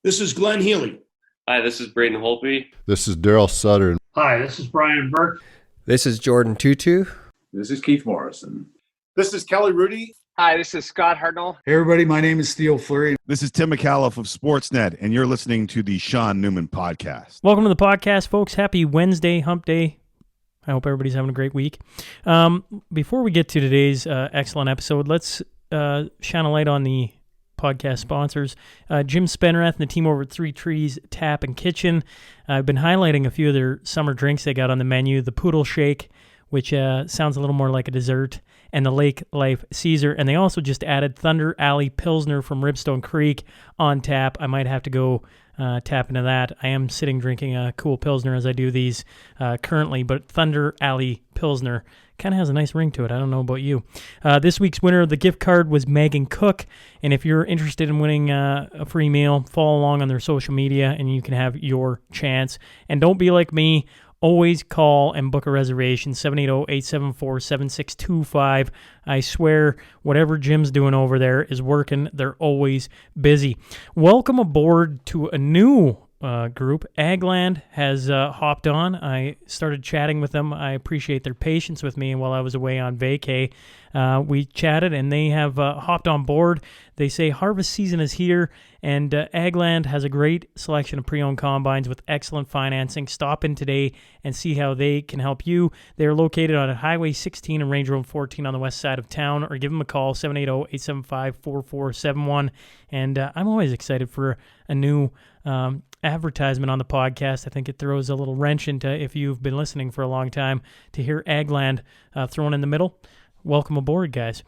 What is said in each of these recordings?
This is Glenn Healy. Hi, this is Braden Holtby. This is Daryl Sutter. Hi, this is Brian Burke. This is Jordan Tutu. This is Keith Morrison. This is Kelly Rudy. Hi, this is Scott Hartnell. Hey, everybody. My name is Theo Fleury. This is Tim McAuliffe of Sportsnet, and you're listening to the Sean Newman Podcast. Welcome to the podcast, folks. Happy Wednesday, hump day. I hope everybody's having a great week. Before we get to today's excellent episode, let's shine a light on the podcast sponsors. Jim Spenrath and the team over at Three Trees Tap and Kitchen. I've been highlighting a few of their summer drinks they got on the menu. The Poodle Shake, which sounds a little more like a dessert, and the Lake Life Caesar. And they also just added Thunder Alley Pilsner from Ribstone Creek on tap. I might have to go tap into that. I am sitting drinking a cool Pilsner as I do these currently, but Thunder Alley Pilsner kind of has a nice ring to it. I don't know about you. This week's winner of the gift card was Megan Cook, and if you're interested in winning a free meal, follow along on their social media, and you can have your chance. And don't be like me. Always call and book a reservation, 780-874-7625. I swear, whatever Jim's doing over there is working. They're always busy. Welcome aboard to a new group. Agland has hopped on. I started chatting with them. I appreciate their patience with me while I was away on vacay. We chatted, and they have hopped on board. They say harvest season is here, and Agland has a great selection of pre-owned combines with excellent financing. Stop in today and see how they can help you. They are located on Highway 16 and Range Road 14 on the west side of town, or give them a call, 780-875-4471. And I'm always excited for a new advertisement on the podcast. I think it throws a little wrench into, if you've been listening for a long time, to hear Agland thrown in the middle. Welcome aboard, guys.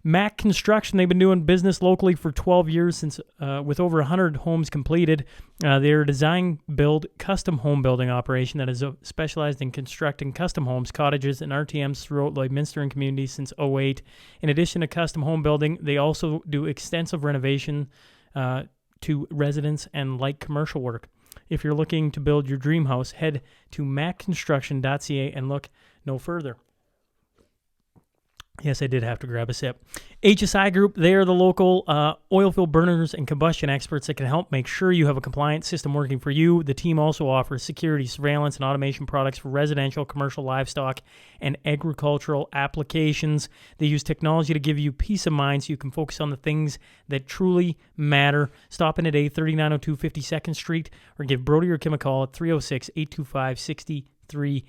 Mac Construction, they've been doing business locally for 12 years since with over 100 homes completed. They're a design-build, custom home building operation that is specialized in constructing custom homes, cottages, and RTMs throughout Lloydminster and communities since '08. In addition to custom home building, they also do extensive renovation to residence and light commercial work. If you're looking to build your dream house, head to macconstruction.ca and look no further. Yes, I did have to grab a sip. HSI Group, they are the local oil field burners and combustion experts that can help make sure you have a compliant system working for you. The team also offers security, surveillance, and automation products for residential, commercial, livestock, and agricultural applications. They use technology to give you peace of mind so you can focus on the things that truly matter. Stop in today, 3902 52nd Street, or give Brody or Kim a call at 306-825-6310.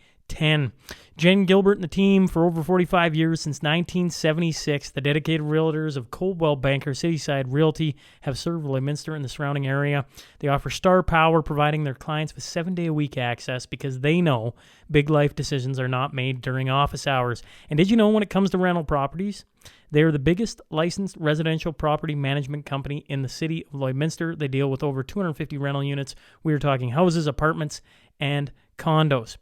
Jen Gilbert and the team for over 45 years, since 1976, the dedicated realtors of Coldwell Banker Cityside Realty have served Lloydminster and the surrounding area. They offer star power, providing their clients with 7-day-a-week access because they know big life decisions are not made during office hours. And did you know when it comes to rental properties, they are the biggest licensed residential property management company in the city of Lloydminster. They deal with over 250 rental units. We are talking houses, apartments, and condos.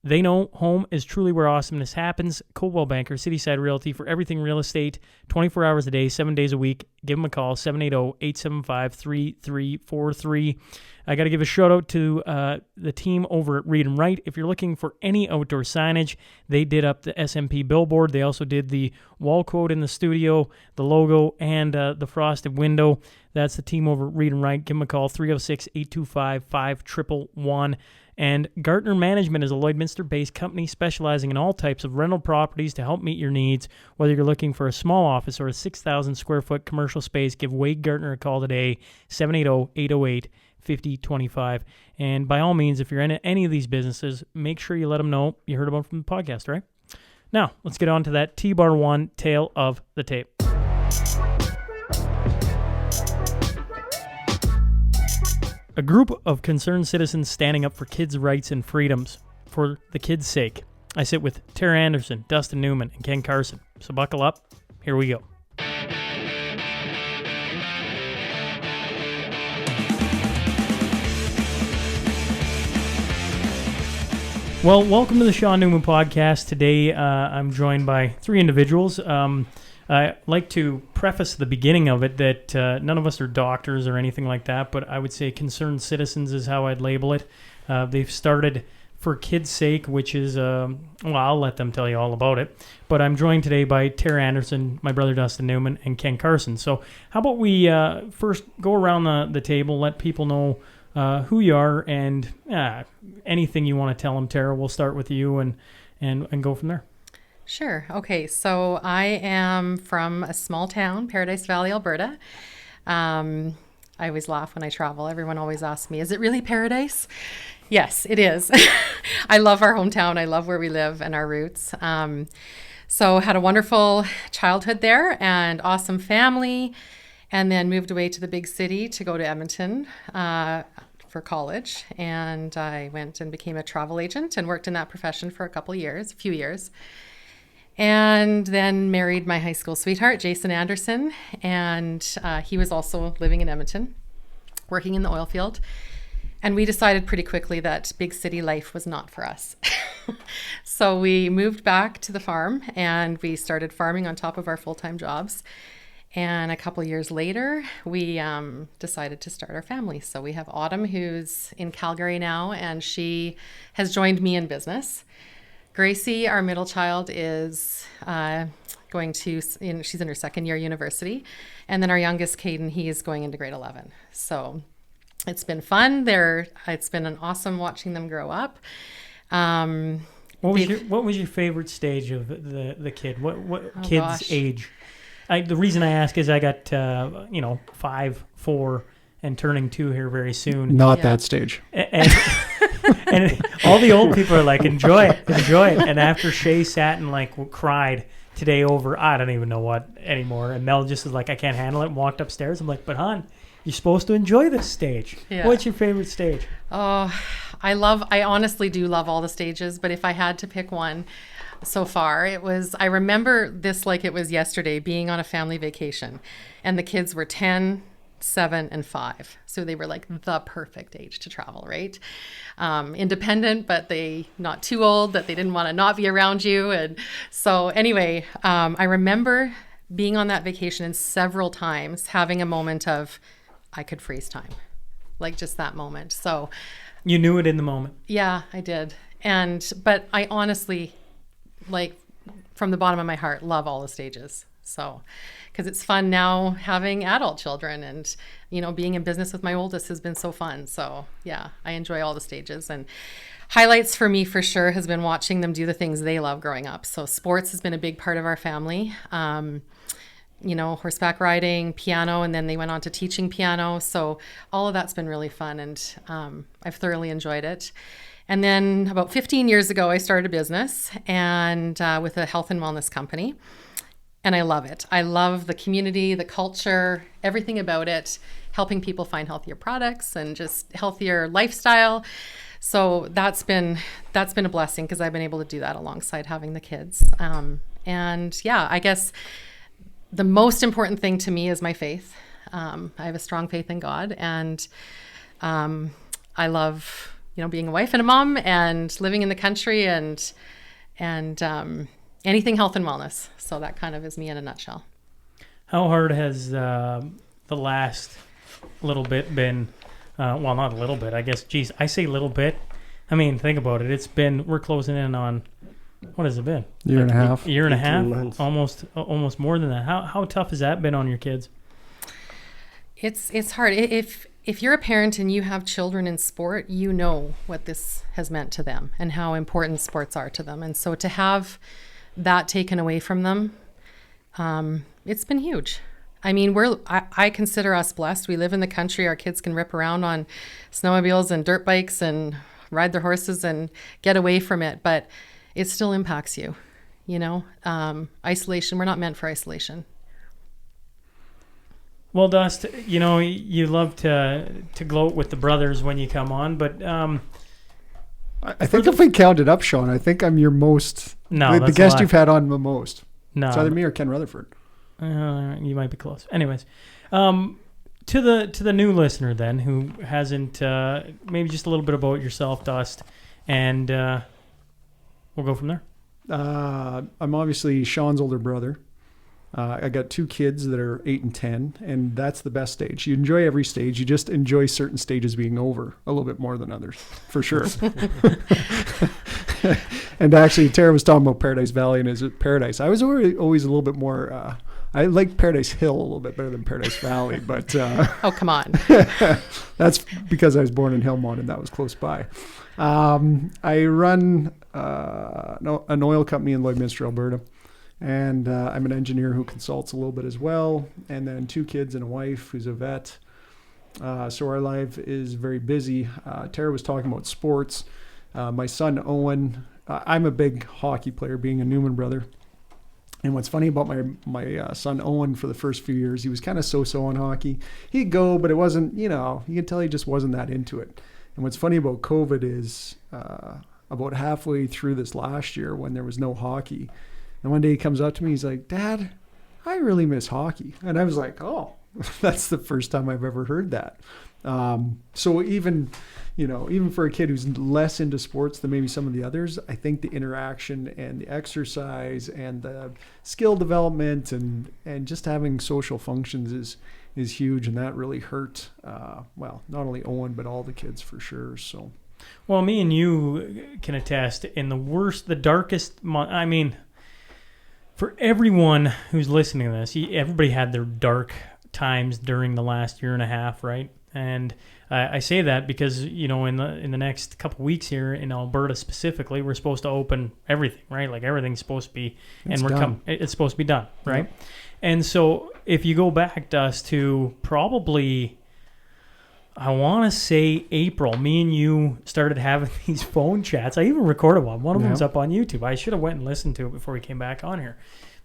They know home is truly where awesomeness happens. Coldwell Banker, Cityside Realty, for everything real estate, 24 hours a day, 7 days a week. Give them a call, 780-875-3343. I got to give a shout out to the team over at Read and Write. If you're looking for any outdoor signage, they did up the SNP billboard. They also did the wall quote in the studio, the logo, and the frosted window. That's the team over at Read and Write. Give them a call, 306-825-5111. And Gartner Management is a Lloydminster-based company specializing in all types of rental properties to help meet your needs. Whether you're looking for a small office or a 6,000-square-foot commercial space, give Wade Gartner a call today, 780-808-5025. And by all means, if you're in any of these businesses, make sure you let them know you heard about them from the podcast, right? Now, let's get on to that T-Bar 1 tale of the tape. A group of concerned citizens standing up for kids' rights and freedoms for the kids' sake. I sit with Tara Anderson, Dustin Newman, and Ken Carson. So buckle up. Here we go. Well, welcome to the Sean Newman Podcast. Today, I'm joined by three individuals. I like to preface the beginning of it that none of us are doctors or anything like that, but I would say concerned citizens is how I'd label it. They've started for Kids' Sake, which is, well, I'll let them tell you all about it. But I'm joined today by Tara Anderson, my brother Dustin Newman, and Ken Carson. So how about we first go around the table, let people know who you are, and anything you want to tell them. Tara, we'll start with you and go from there. Sure. Okay. So I am from a small town, Paradise Valley, Alberta. I always laugh when I travel. Everyone always asks me, is it really paradise? Yes, it is. I love our hometown. I love where we live and our roots. So had a wonderful childhood there and awesome family, and then moved away to the big city to go to Edmonton for college. And I went and became a travel agent and worked in that profession for a few years. And then married my high school sweetheart, Jason Anderson, and he was also living in Edmonton, working in the oil field. And we decided pretty quickly that big city life was not for us. So we moved back to the farm and we started farming on top of our full-time jobs. And a couple years later, we decided to start our family. So we have Autumn, who's in Calgary now, and she has joined me in business. Gracie, our middle child, is she's in her second year university. And then our youngest, Caden, he is going into grade 11. So it's been fun. It's been awesome watching them grow up. What was your favorite stage of the kid? What kid's gosh. age? The reason I ask is I got 5, 4, and turning 2 here very soon. Not Yeah. that stage. And all the old people are like, enjoy it. And after Shay sat and cried today over, I don't even know what anymore. And Mel just was like, I can't handle it, and walked upstairs. I'm like, but hon, you're supposed to enjoy this stage. Yeah. What's your favorite stage? Oh, I honestly do love all the stages, but if I had to pick one so far, I remember this like it was yesterday, being on a family vacation, and the kids were 10, 7, and 5. So they were like the perfect age to travel, right? Independent, but they not too old that they didn't want to not be around you. And so anyway, I remember being on that vacation and several times having a moment of, I could freeze time, like just that moment. So You knew it in the moment. yeah, I did. But I honestly, from the bottom of my heart, love all the stages. So, because it's fun now having adult children, and being in business with my oldest has been so fun. So yeah, I enjoy all the stages. And highlights for me for sure has been watching them do the things they love growing up. So sports has been a big part of our family. Horseback riding, piano, and then they went on to teaching piano. So all of that's been really fun, and I've thoroughly enjoyed it. And then about 15 years ago, I started a business and with a health and wellness company. And I love it. I love the community, the culture, everything about it, helping people find healthier products and just healthier lifestyle. So that's been a blessing, because I've been able to do that alongside having the kids. And yeah, I guess the most important thing to me is my faith. I have a strong faith in God, and I love being a wife and a mom and living in the country and anything health and wellness. So that kind of is me in a nutshell. How hard has the last little bit been? Well, not a little bit, I guess. Geez, I say little bit. I mean, think about it. We're closing in on, what has it been? Year and a half. Year and a half? months. Almost more than that. How tough has that been on your kids? It's hard. If you're a parent and you have children in sport, you know what this has meant to them and how important sports are to them. And so to have that taken away from them, it's been huge. I mean, I consider us blessed. We live in the country. Our kids can rip around on snowmobiles and dirt bikes and ride their horses and get away from it, but it still impacts you. Isolation, we're not meant for isolation. Well, Dust, you love to gloat with the brothers when you come on, but I think if we count it up, Sean, I think I'm your most, the that's a guest lie. you've had on the most. No, It's either me or Ken Rutherford. you might be close. Anyways, to the new listener then, who hasn't, maybe just a little bit about yourself, Dust, and we'll go from there. I'm obviously Sean's older brother. I got 2 kids that are 8 and 10, and that's the best stage. You enjoy every stage. You just enjoy certain stages being over a little bit more than others, for sure. And actually, Tara was talking about Paradise Valley and is it Paradise? I was always a little bit more. I like Paradise Hill a little bit better than Paradise Valley, but Oh, come on. that's because I was born in Hillmont and that was close by. I run an oil company in Lloydminster, Alberta, and I'm an engineer who consults a little bit as well, and then 2 kids and a wife who's a vet. So our life is very busy. Tara was talking about sports. My son Owen, I'm a big hockey player, being a Newman brother. And what's funny about my son Owen, for the first few years, he was kind of so-so on hockey. He'd go, but it wasn't, you could tell he just wasn't that into it. And what's funny about COVID is about halfway through this last year when there was no hockey, and one day he comes up to me, he's like, "Dad, I really miss hockey." And I was like, "Oh, that's the first time I've ever heard that." So even for a kid who's less into sports than maybe some of the others, I think the interaction and the exercise and the skill development and just having social functions is huge, and that really hurt, not only Owen, but all the kids for sure. So, Well, me and you can attest in the darkest month. I mean, for everyone who's listening to this, everybody had their dark times during the last year and a half, right? And I say that because, in the next couple of weeks here in Alberta specifically, we're supposed to open everything, right? Like everything's supposed to be, it's supposed to be done, right? Yep. And so if you go back, Dust, to probably, I want to say April, me and you started having these phone chats. I even recorded one. One of them's up on YouTube. I should have went and listened to it before we came back on here.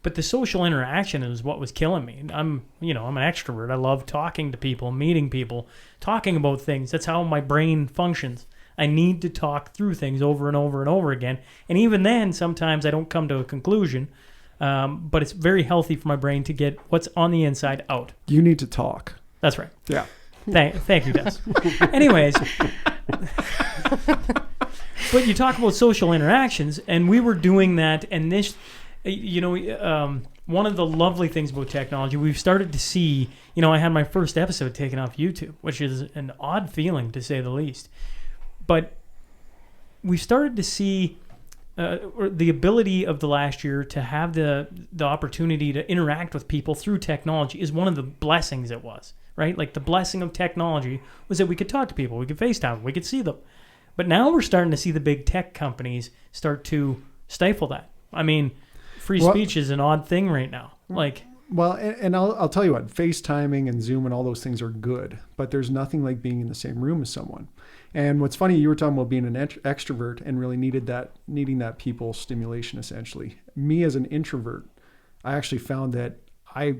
But the social interaction is what was killing me. I'm an extrovert. I love talking to people, meeting people, talking about things. That's how my brain functions. I need to talk through things over and over and over again. And even then, sometimes I don't come to a conclusion. But it's very healthy for my brain to get what's on the inside out. You need to talk. That's right. Yeah. Thank you, Des. Anyways, but you talk about social interactions, and we were doing that, and this, one of the lovely things about technology, we've started to see, I had my first episode taken off YouTube, which is an odd feeling to say the least, but we've started to see the ability of the last year to have the opportunity to interact with people through technology is one of the blessings it was, right? Like the blessing of technology was that we could talk to people, we could FaceTime, we could see them. But now we're starting to see the big tech companies start to stifle that. I mean, free speech is an odd thing right now. And I'll tell you what, FaceTiming and Zoom and all those things are good, but there's nothing like being in the same room as someone. And what's funny, you were talking about being an extrovert and really needing that people stimulation, essentially. Me as an introvert, I actually found that I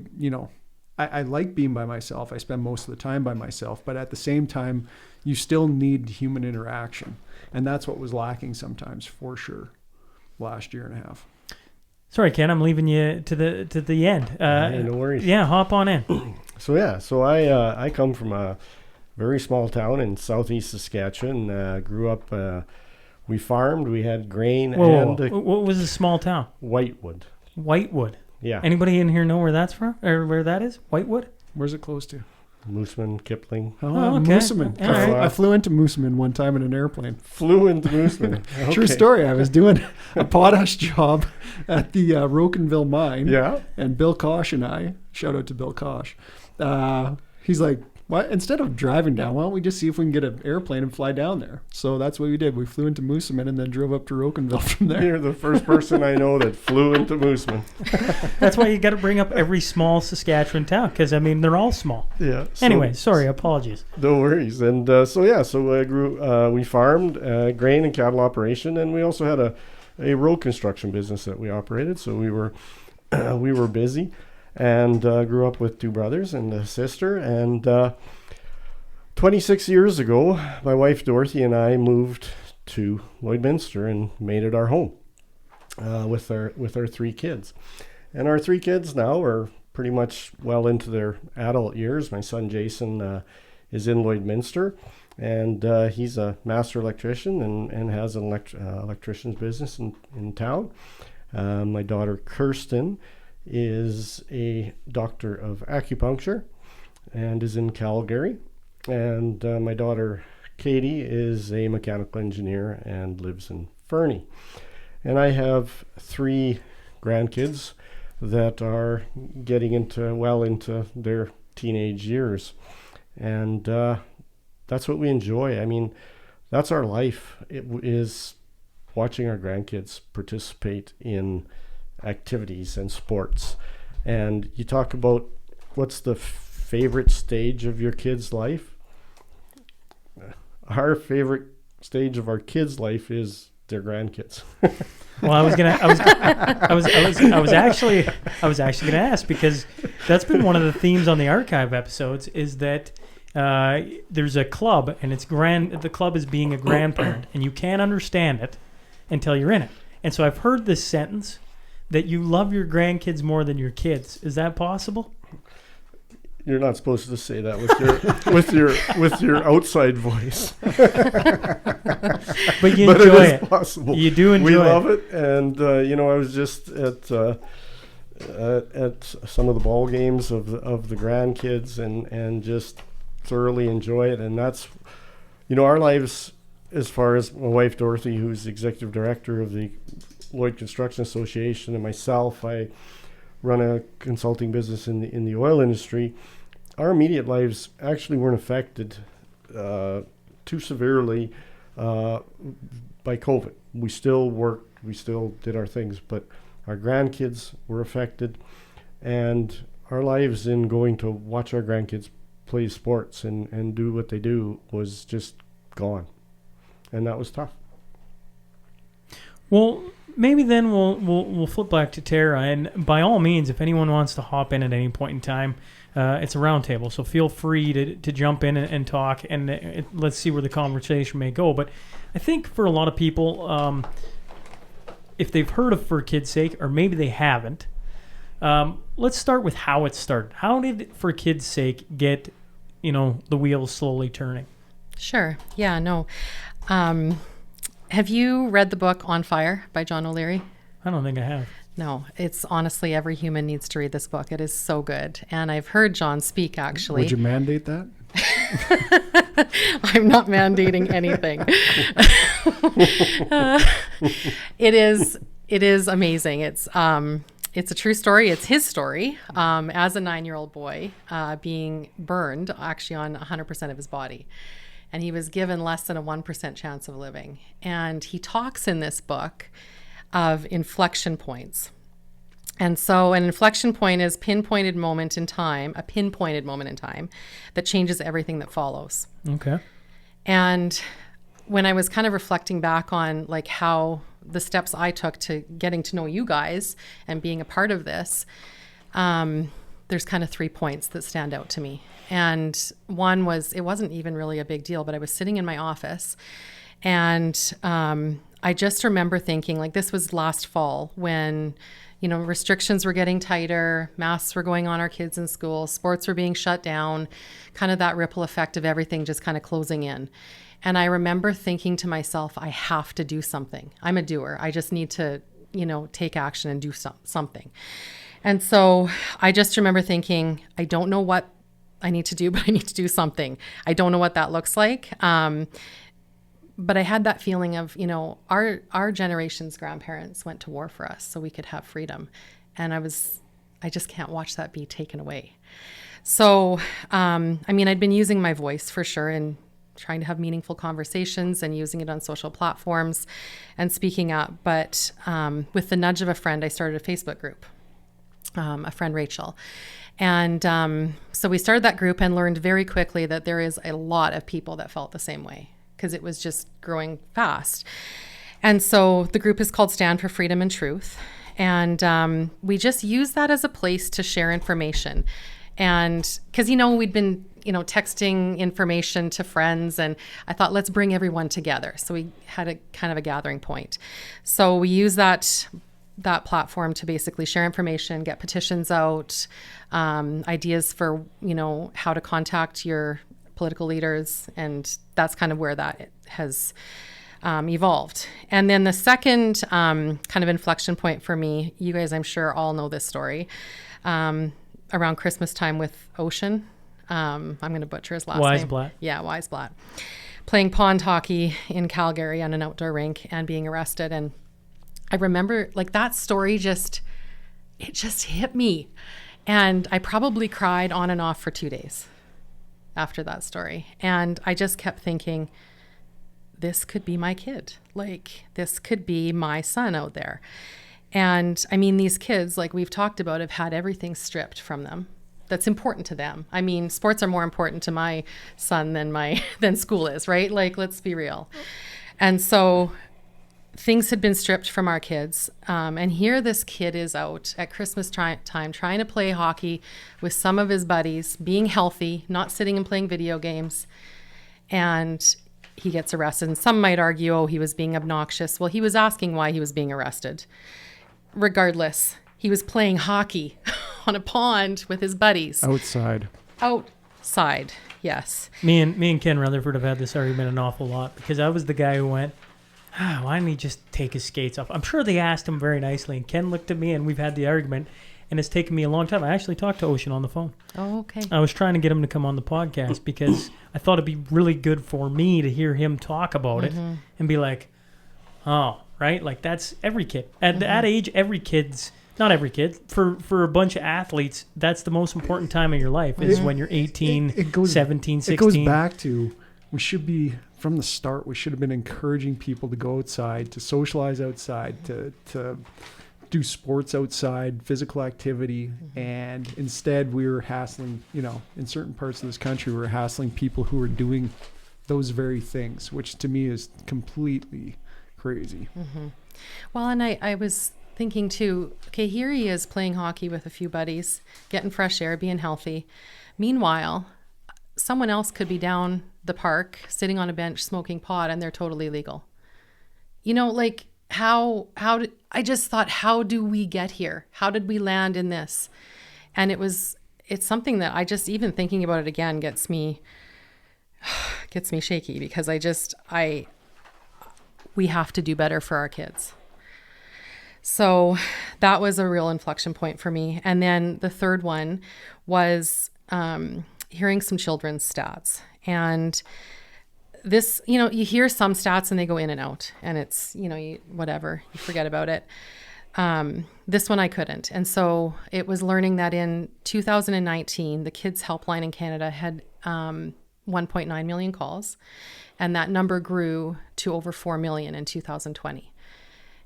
like being by myself. I spend most of the time by myself, but at the same time, you still need human interaction. And that's what was lacking sometimes, for sure, last year and a half. Sorry, Ken, I'm leaving you to the end. Hey, no worries. Yeah, hop on in. So I come from a very small town in southeast Saskatchewan. Grew up, we farmed, we had grain. Whoa. What was the small town? Whitewood. Whitewood. Yeah. Anybody in here know where that's from, or where that is? Whitewood? Where's it close to? Moosomin, Kipling. Oh, okay. Moosomin. Right. I flew into Moosomin one time in an airplane. Flew into Moosomin. Okay. True story. I was doing a potash job at the Rokenville mine. Yeah. And Bill Kosh and I, shout out to Bill Kosh, he's like, "What? Instead of driving down, why don't we just see if we can get an airplane and fly down there?" So that's what we did. We flew into Moosomin and then drove up to Rokenville from there. You're the first person I know that flew into Moosomin. That's why you got to bring up every small Saskatchewan town, because they're all small. Yeah. Anyway, sorry, apologies. No worries. And so I grew. We farmed grain and cattle operation, and we also had a road construction business that we operated. So we were busy. And grew up with 2 brothers and a sister. And 26 years ago, my wife Dorothy and I moved to Lloydminster and made it our home with our 3 kids. And our 3 kids now are pretty much well into their adult years. My son Jason is in Lloydminster, and he's a master electrician and has an electrician's business in town. My daughter Kirsten is a doctor of acupuncture and is in Calgary. And my daughter Katie is a mechanical engineer and lives in Fernie. And I have 3 grandkids that are getting into their teenage years. And that's what we enjoy. I mean, that's our life. It is watching our grandkids participate in activities and sports. And you talk about what's the favorite stage of your kid's life. Our favorite stage of our kids' life is their grandkids. Well, I was actually gonna ask, because that's been one of the themes on the archive episodes, is that there's a club, and the club is being a grandparent, and you can't understand it until you're in it. And so I've heard this sentence that you love your grandkids more than your kids. Is that possible? You're not supposed to say that with your outside voice. But you enjoy it. Possible. You do enjoy it. We love it, and I was just at some of the ball games of the grandkids, and just thoroughly enjoy it. And that's, our lives, as far as my wife Dorothy, who's executive director of the Lloyd Construction Association, and myself, I run a consulting business in the oil industry. Our immediate lives actually weren't affected too severely by COVID. We still worked, we still did our things, but our grandkids were affected, and our lives in going to watch our grandkids play sports and do what they do was just gone, and that was tough. Well, maybe then we'll flip back to Tara, and by all means, if anyone wants to hop in at any point in time, it's a roundtable, so feel free to jump in and talk, and let's see where the conversation may go. But I think for a lot of people, if they've heard of For Kids' Sake, or maybe they haven't, let's start with how it started. How did For Kids' Sake get, the wheels slowly turning? Sure. Yeah, no. Have you read the book On Fire by John O'Leary? I don't think I have. No, it's honestly, every human needs to read this book. It is so good. And I've heard John speak, actually. Would you mandate that? I'm not mandating anything. It is amazing. It's a true story. It's his story as a 9-year-old boy being burned actually on 100% of his body. And he was given less than a 1% chance of living. And he talks in this book of inflection points. And so an inflection point is a pinpointed moment in time that changes everything that follows. Okay. And when I was kind of reflecting back on like how the steps I took to getting to know you guys and being a part of this, there's kind of 3 points that stand out to me. And one was, it wasn't even really a big deal, but I was sitting in my office, and I just remember thinking, like, this was last fall when, restrictions were getting tighter, masks were going on our kids in school, sports were being shut down, kind of that ripple effect of everything just kind of closing in. And I remember thinking to myself, I have to do something. I'm a doer. I just need to, take action and do something. And so I just remember thinking, I don't know what I need to do, but I need to do something. I don't know what that looks like. But I had that feeling of, our generation's grandparents went to war for us so we could have freedom. And I just can't watch that be taken away. So, I'd been using my voice for sure and trying to have meaningful conversations and using it on social platforms and speaking up. But with the nudge of a friend, I started a Facebook group, a friend, Rachel. And so we started that group and learned very quickly that there is a lot of people that felt the same way, because it was just growing fast. And so the group is called Stand for Freedom and Truth. And we just use that as a place to share information. And because, we'd been, texting information to friends, and I thought, let's bring everyone together. So we had a kind of a gathering point. So we use that platform to basically share information, get petitions out, ideas for, how to contact your political leaders. And that's kind of where that has evolved. And then the second kind of inflection point for me, you guys, I'm sure all know this story, around Christmas time with Ocean. I'm going to butcher his last name. Weisblatt. Yeah, Weisblatt. Playing pond hockey in Calgary on an outdoor rink and being arrested. And I remember like that story it just hit me. And I probably cried on and off for 2 days after that story. And I just kept thinking, this could be my kid. Like, this could be my son out there. And I mean, these kids, like we've talked about, have had everything stripped from them that's important to them. I mean, sports are more important to my son than school is, right? Like, let's be real. And so things had been stripped from our kids. And here this kid is out at Christmas time trying to play hockey with some of his buddies, being healthy, not sitting and playing video games. And he gets arrested. And some might argue, oh, he was being obnoxious. Well, he was asking why he was being arrested. Regardless, he was playing hockey on a pond with his buddies. Outside, yes. Me and Ken Rutherford have had this argument an awful lot because I was the guy who went, why didn't he just take his skates off? I'm sure they asked him very nicely, and Ken looked at me, and we've had the argument, and it's taken me a long time. I actually talked to Ocean on the phone. Oh, okay. I was trying to get him to come on the podcast because I thought it'd be really good for me to hear him talk about it and be like, oh, right? Like, that's every kid. At that age, not every kid, for a bunch of athletes, that's the most important time of your life is when you're 18, 17, 16. It goes back to, we should be, from the start, we should have been encouraging people to go outside, to socialize outside, to do sports outside, physical activity. And instead we were hassling, in certain parts of this country, we were hassling people who were doing those very things, which to me is completely crazy. Well, and I was thinking too, okay, here he is playing hockey with a few buddies, getting fresh air, being healthy. Meanwhile, someone else could be down the park, sitting on a bench, smoking pot, and they're totally legal. Like I just thought, how do we get here? How did we land in this? And it's something that I just, even thinking about it again, gets me shaky because we have to do better for our kids. So that was a real inflection point for me. And then the third one was hearing some children's stats. And this, you hear some stats and they go in and out and it's, you forget about it. This one I couldn't. And so it was learning that in 2019, the Kids Helpline in Canada had 1.9 million calls. And that number grew to over 4 million in 2020.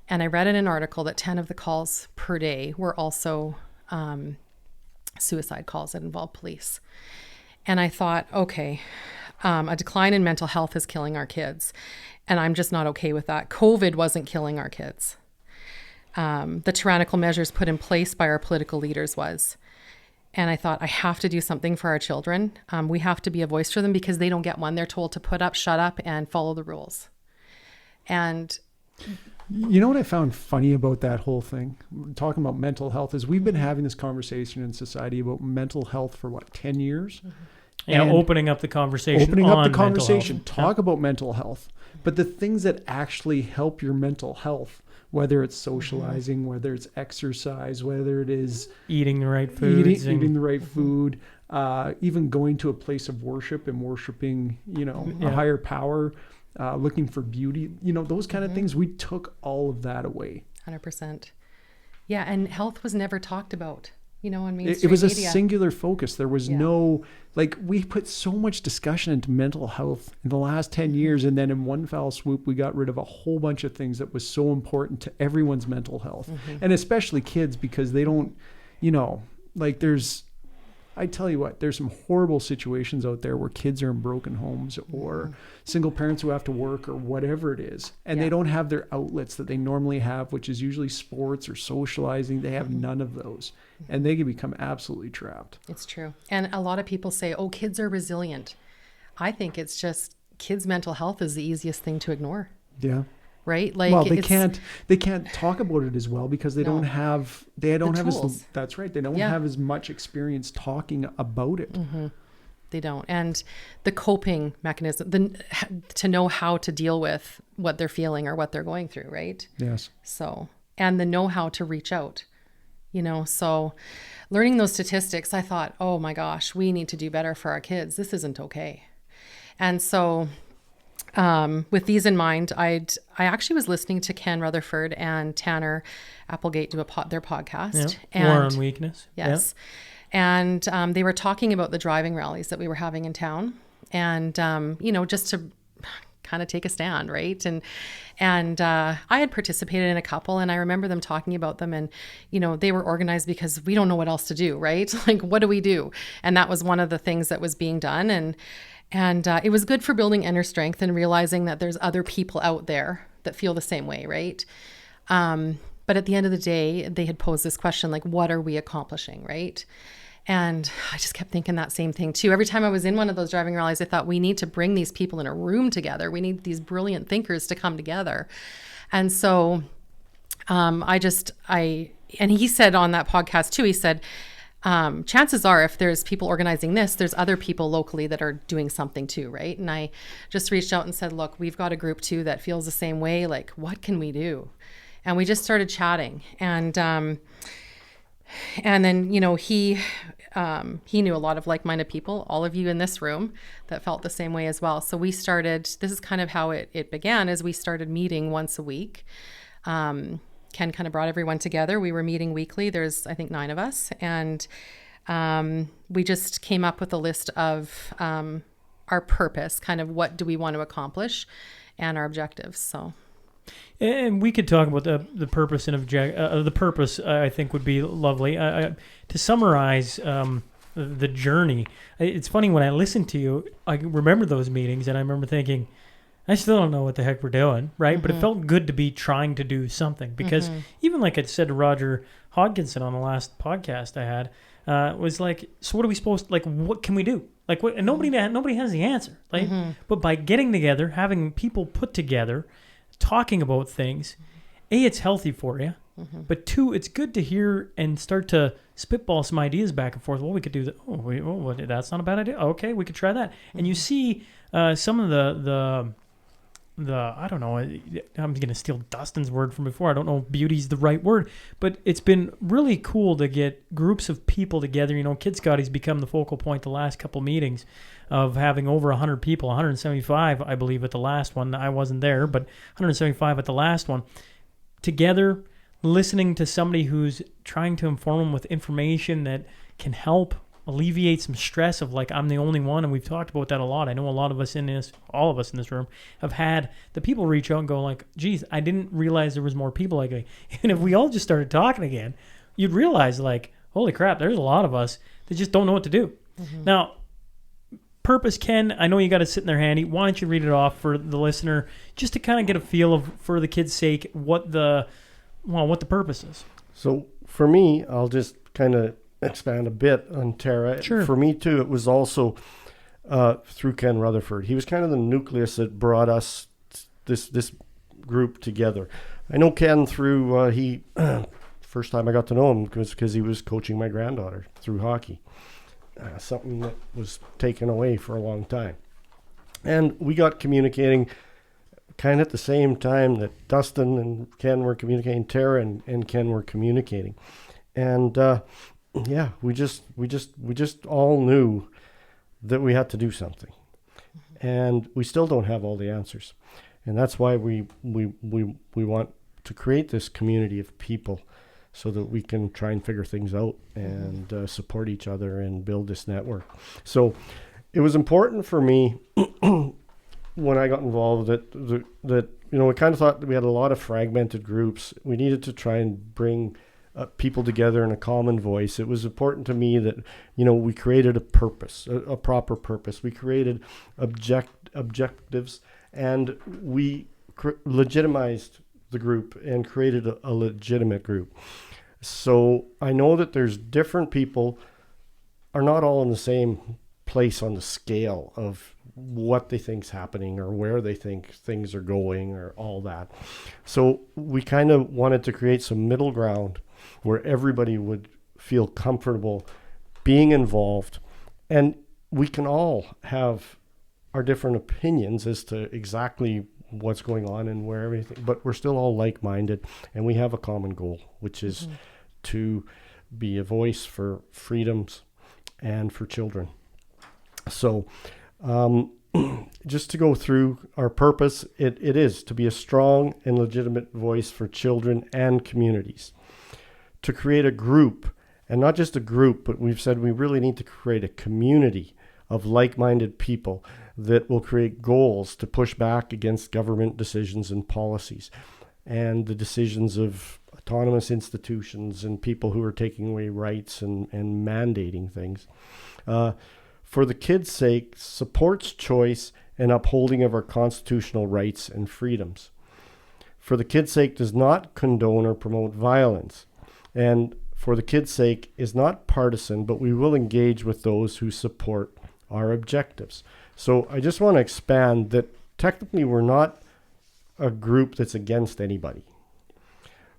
And I read in an article that 10 of the calls per day were also suicide calls that involved police. And I thought, okay, a decline in mental health is killing our kids. And I'm just not okay with that. COVID wasn't killing our kids. The tyrannical measures put in place by our political leaders was. And I thought, I have to do something for our children. We have to be a voice for them because they don't get one. They're told to put up, shut up, and follow the rules. And you know what I found funny about that whole thing, talking about mental health, is we've been having this conversation in society about mental health for 10 years? Yeah, opening up the conversation. Talk about mental health. But the things that actually help your mental health, whether it's socializing, whether it's exercise, whether it is eating the right foods, eating the right food, even going to a place of worship and worshiping, a higher power, looking for beauty, those kind of things, we took all of that away. 100%. Yeah, and health was never talked about. On mainstream it was a media. singular focus. There was no, we put so much discussion into mental health in the last 10 years. And then in one foul swoop, we got rid of a whole bunch of things that was so important to everyone's mental health. And especially kids, because they don't, I tell you what, there's some horrible situations out there where kids are in broken homes or single parents who have to work or whatever it is. And they don't have their outlets that they normally have, which is usually sports or socializing. They have none of those. And they can become absolutely trapped. It's true. And a lot of people say, oh, kids are resilient. I think it's just kids' mental health is the easiest thing to ignore. Yeah. Right? Like, well, they can't talk about it as well because they don't have as, that's right. They don't have as much experience talking about it. They don't. And the coping mechanism, to know how to deal with what they're feeling or what they're going through, right? Yes. So, and the know-how to reach out, so learning those statistics, I thought, oh my gosh, we need to do better for our kids. This isn't okay. And so with these in mind, I actually was listening to Ken Rutherford and Tanner Applegate do their podcast. Yeah. War on Weakness. Yes. Yeah. And they were talking about the driving rallies that we were having in town, and just to kind of take a stand, right? And I had participated in a couple, and I remember them talking about them, and they were organized because we don't know what else to do, right? Like, what do we do? And that was one of the things that was being done, and it was good for building inner strength and realizing that there's other people out there that feel the same way, right? But at the end of the day, they had posed this question, like, what are we accomplishing, right? And I just kept thinking that same thing too. Every time I was in one of those driving rallies, I thought, we need to bring these people in a room together. We need these brilliant thinkers to come together. And so and he said on that podcast too, he said, chances are if there's people organizing this, there's other people locally that are doing something too, right? And I just reached out and said, look, we've got a group too that feels the same way. Like, what can we do? And we just started chatting. And then, he knew a lot of like-minded people, all of you in this room, that felt the same way as well. So we started, this is kind of how it began, is we started meeting once a week. Ken kind of brought everyone together. We were meeting weekly. There's, I think, 9 of us. And we just came up with a list of our purpose, kind of what do we want to accomplish, and our objectives. So... And we could talk about the purpose and the purpose. I think would be lovely. To summarize the journey, it's funny when I listen to you. I remember those meetings, and I remember thinking, I still don't know what the heck we're doing, right? Mm-hmm. But it felt good to be trying to do something because even like I said to Roger Hodgkinson on the last podcast I had, was like, so what are we supposed? Like, what can we do? Like, what? And nobody has the answer. Like, but by getting together, having people put together, talking about things, A, it's healthy for you, but 2, it's good to hear and start to spitball some ideas back and forth. Well, we could do that. That's not a bad idea. Okay, we could try that. And you see some of the I don't know, I'm going to steal Dustin's word from before. I don't know if beauty's the right word, but it's been really cool to get groups of people together. Kid Scotty's become the focal point the last couple meetings of having over 100 people, 175, I believe, at the last one. I wasn't there, but 175 at the last one. Together, listening to somebody who's trying to inform them with information that can help alleviate some stress of, like, I'm the only one, and we've talked about that a lot. I know a lot of us all of us in this room, have had the people reach out and go like, geez, I didn't realize there was more people like me. And if we all just started talking again, you'd realize, like, holy crap, there's a lot of us that just don't know what to do. Now, purpose, Ken, I know you got it sitting there handy. Why don't you read it off for the listener, just to kind of get a feel of, for the kids' sake, what the purpose is. So for me, I'll just kind of expand a bit on Tara. Sure. For me too, it was also through Ken Rutherford. He was kind of the nucleus that brought us this group together. I know Ken through he first time I got to know him was because he was coaching my granddaughter through hockey. Something that was taken away for a long time. And we got communicating kind of at the same time that Dustin and Ken were communicating, Tara and Ken were communicating. And we just all knew that we had to do something. And we still don't have all the answers. And that's why we want to create this community of people, so that we can try and figure things out and support each other and build this network. So it was important for me when I got involved that we kind of thought that we had a lot of fragmented groups. We needed to try and bring people together in a common voice. It was important to me that, we created a purpose, a proper purpose. We created objectives, and we legitimized the group and created a legitimate group. So I know that there's different people are not all in the same place on the scale of what they think's happening or where they think things are going or all that. So we kind of wanted to create some middle ground where everybody would feel comfortable being involved. And we can all have our different opinions as to exactly what's going on and where everything, but we're still all like-minded, and we have a common goal, which is to be a voice for freedoms and for children. So just to go through our purpose, it is to be a strong and legitimate voice for children and communities, to create a group, and not just a group, but we've said we really need to create a community of like-minded people that will create goals to push back against government decisions and policies and the decisions of autonomous institutions and people who are taking away rights and mandating things. For the kids' sake, supports choice and upholding of our constitutional rights and freedoms. For the kids' sake, does not condone or promote violence. And for the kids' sake, is not partisan, but we will engage with those who support our objectives. So I just want to expand that technically we're not a group that's against anybody.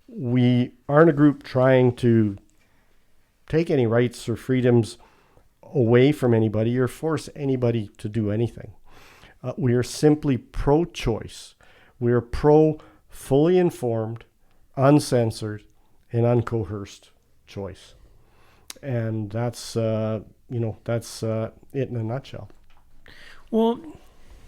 We aren't a group trying to take any rights or freedoms away from anybody or force anybody to do anything. We are simply pro-choice. We are fully informed, uncensored, and uncoerced choice. And that's it in a nutshell. Well,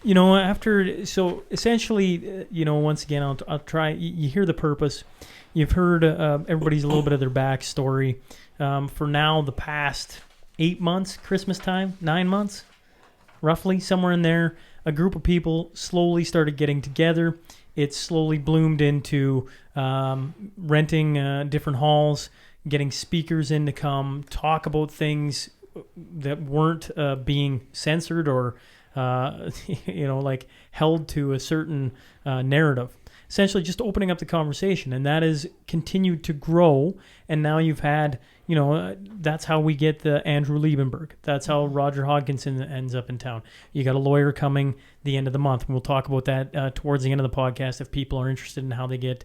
so essentially, once again, I'll try. You hear the purpose. You've heard everybody's a little bit of their backstory. For now, the past 8 months, Christmas time, 9 months, roughly, somewhere in there, a group of people slowly started getting together. It slowly bloomed into renting different halls, getting speakers in to come talk about things that weren't being censored or held to a certain narrative. Essentially just opening up the conversation, and that has continued to grow. And now you've had, that's how we get the Andrew Liebenberg. That's how Roger Hodgkinson ends up in town. You got a lawyer coming the end of the month. We'll talk about that towards the end of the podcast if people are interested in how they get,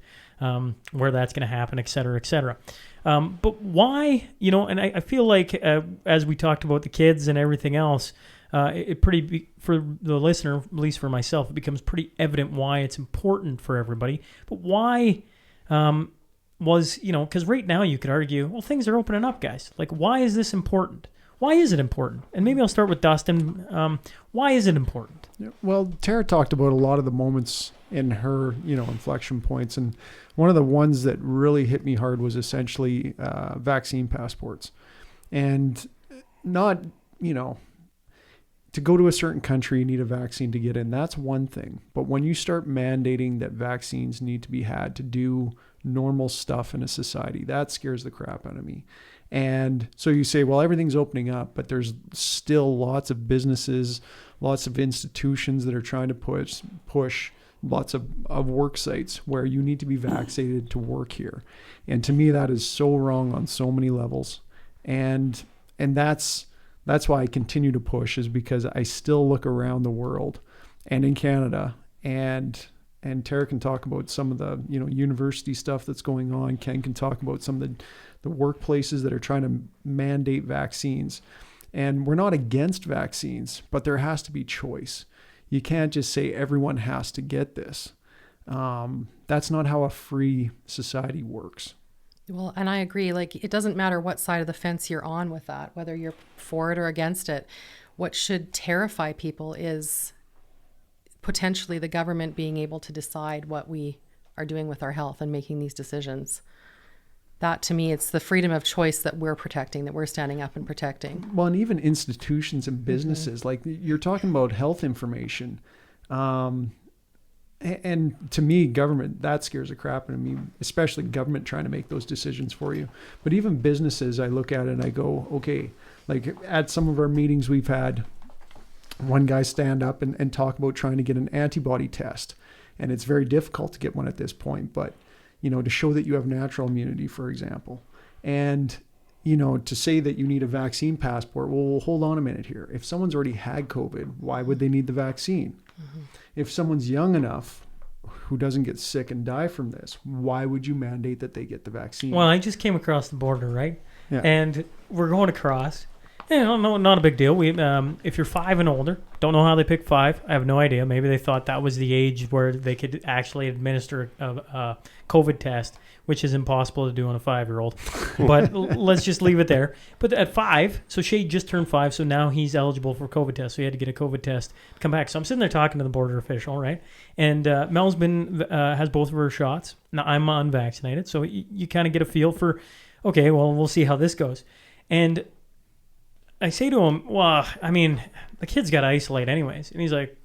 where that's going to happen, et cetera, et cetera. But why, and I feel like as we talked about the kids and everything else, for the listener, at least for myself, it becomes pretty evident why it's important for everybody. But why because right now you could argue, well, things are opening up, guys. Like, why is this important? Why is it important? And maybe I'll start with Dustin. Why is it important? Yeah, well, Tara talked about a lot of the moments in her, inflection points. And one of the ones that really hit me hard was essentially vaccine passports. And not, to go to a certain country, you need a vaccine to get in. That's one thing. But when you start mandating that vaccines need to be had to do normal stuff in a society, that scares the crap out of me. And so you say, well, everything's opening up, but there's still lots of businesses, lots of institutions that are trying to push lots of work sites where you need to be vaccinated to work here. And to me, that is so wrong on so many levels. And that's why I continue to push, is because I still look around the world and in Canada, and Tara can talk about some of the, university stuff that's going on. Ken can talk about some of the workplaces that are trying to mandate vaccines. And we're not against vaccines, but there has to be choice. You can't just say everyone has to get this. That's not how a free society works. Well, and I agree. Like, it doesn't matter what side of the fence you're on with that, whether you're for it or against it. What should terrify people is potentially the government being able to decide what we are doing with our health and making these decisions. That, to me, it's the freedom of choice that we're protecting, that we're standing up and protecting. Well, and even institutions and businesses, like you're talking about health information. And to me, government, that scares the crap out of me, especially government trying to make those decisions for you. But even businesses, I look at it and I go, okay, like at some of our meetings we've had, one guy stand up and talk about trying to get an antibody test. And it's very difficult to get one at this point, but, to show that you have natural immunity, for example. And, to say that you need a vaccine passport, well, hold on a minute here. If someone's already had COVID, why would they need the vaccine? Mm-hmm. If someone's young enough who doesn't get sick and die from this, why would you mandate that they get the vaccine? Well, I just came across the border, right? Yeah. And we're going across, Yeah, no, not a big deal. We, if you're 5 and older, don't know how they picked 5. I have no idea. Maybe they thought that was the age where they could actually administer a COVID test, which is impossible to do on a 5-year-old. But let's just leave it there. But at 5, so Shay just turned 5, so now he's eligible for a COVID test. So he had to get a COVID test to come back. So I'm sitting there talking to the border official, right? And Mel's has both of her shots. Now I'm unvaccinated, so you kind of get a feel for, okay, well, we'll see how this goes. And I say to him, well, I mean, the kid's got to isolate anyways. And he's like,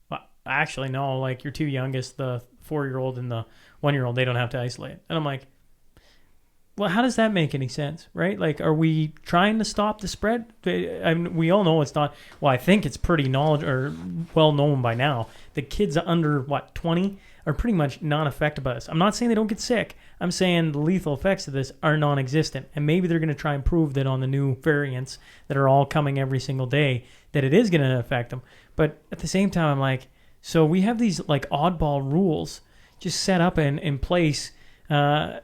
well, actually, no, like your 2 youngest, the 4-year-old and the 1-year-old, they don't have to isolate. And I'm like, well, how does that make any sense, right? Like, are we trying to stop the spread? I mean, we all know it's not. Well, I think it's pretty well known by now that kids under, 20 are pretty much not affected by this. I'm not saying they don't get sick. I'm saying the lethal effects of this are non-existent. And maybe they're going to try and prove that on the new variants that are all coming every single day that it is going to affect them. But at the same time, I'm like, so we have these like oddball rules just set up in place that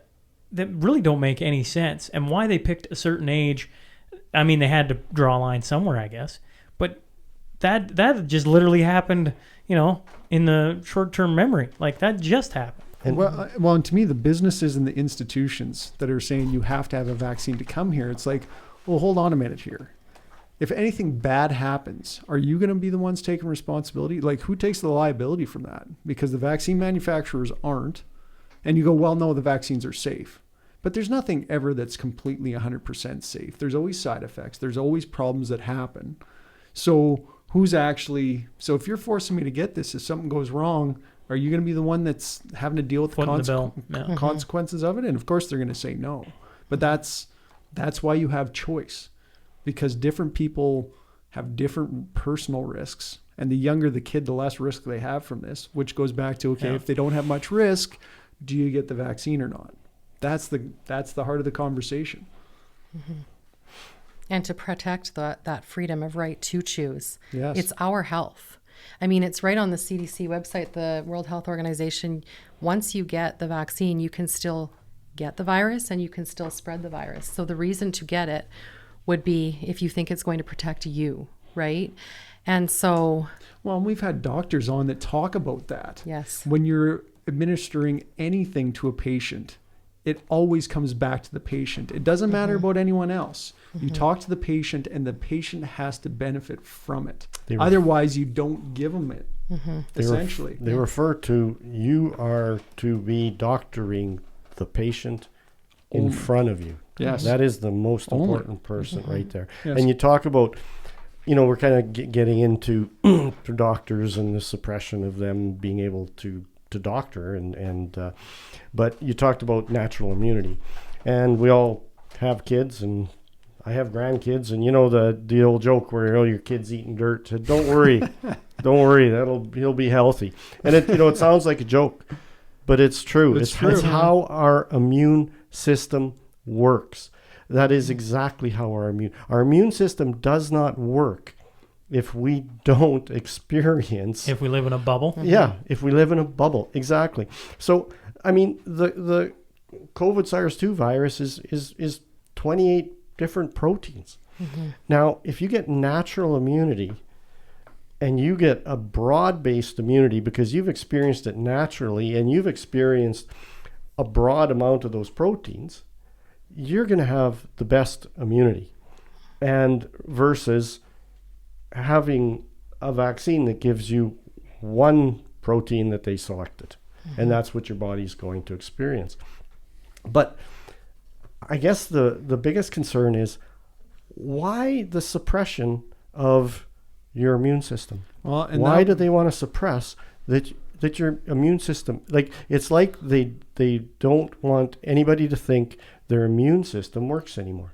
really don't make any sense. And why they picked a certain age, I mean, they had to draw a line somewhere, I guess. But that just literally happened, in the short-term memory. Like, that just happened. And and to me, the businesses and the institutions that are saying you have to have a vaccine to come here, it's like, well, hold on a minute here. If anything bad happens, are you going to be the ones taking responsibility? Like, who takes the liability from that? Because the vaccine manufacturers aren't. And you go, well, no, the vaccines are safe. But there's nothing ever that's completely 100% safe. There's always side effects. There's always problems that happen. So so if you're forcing me to get this, if something goes wrong, are you going to be the one that's having to deal with the consequences of it? And of course they're going to say no. But that's why you have choice, because different people have different personal risks. And the younger the kid, the less risk they have from this, which goes back to, if they don't have much risk, do you get the vaccine or not? That's the heart of the conversation. Mm-hmm. And to protect that freedom of right to choose. Yes. It's our health. I mean, it's right on the CDC website, the World Health Organization. Once you get the vaccine, you can still get the virus and you can still spread the virus. So the reason to get it would be if you think it's going to protect you, right? And so... Well, we've had doctors on that talk about that. Yes. When you're administering anything to a patient, it always comes back to the patient. It doesn't matter about anyone else. You talk to the patient, and the patient has to benefit from it. Otherwise, you don't give them it, essentially. They refer to, you are to be doctoring the patient in front of you. Yes. That is the most important person right there. Yes. And you talk about, we're kind of getting into doctors and the suppression of them being able to doctor, but you talked about natural immunity, and we all have kids, and I have grandkids, and the old joke where your kid's eating dirt. So don't worry, he'll be healthy, and it sounds like a joke, but it's true. It's how our immune system works. That is exactly how our immune system does not work if we don't experience... If we live in a bubble? Yeah, if we live in a bubble, exactly. So, I mean, the COVID SARS-2 virus is 28 different proteins. Now, if you get natural immunity and you get a broad-based immunity because you've experienced it naturally and you've experienced a broad amount of those proteins, you're going to have the best immunity. And versus having a vaccine that gives you one protein that they selected, and that's what your body's going to experience. But I guess the biggest concern is, why the suppression of your immune system? Well, and why do they want to suppress that your immune system? Like, it's like they don't want anybody to think their immune system works anymore.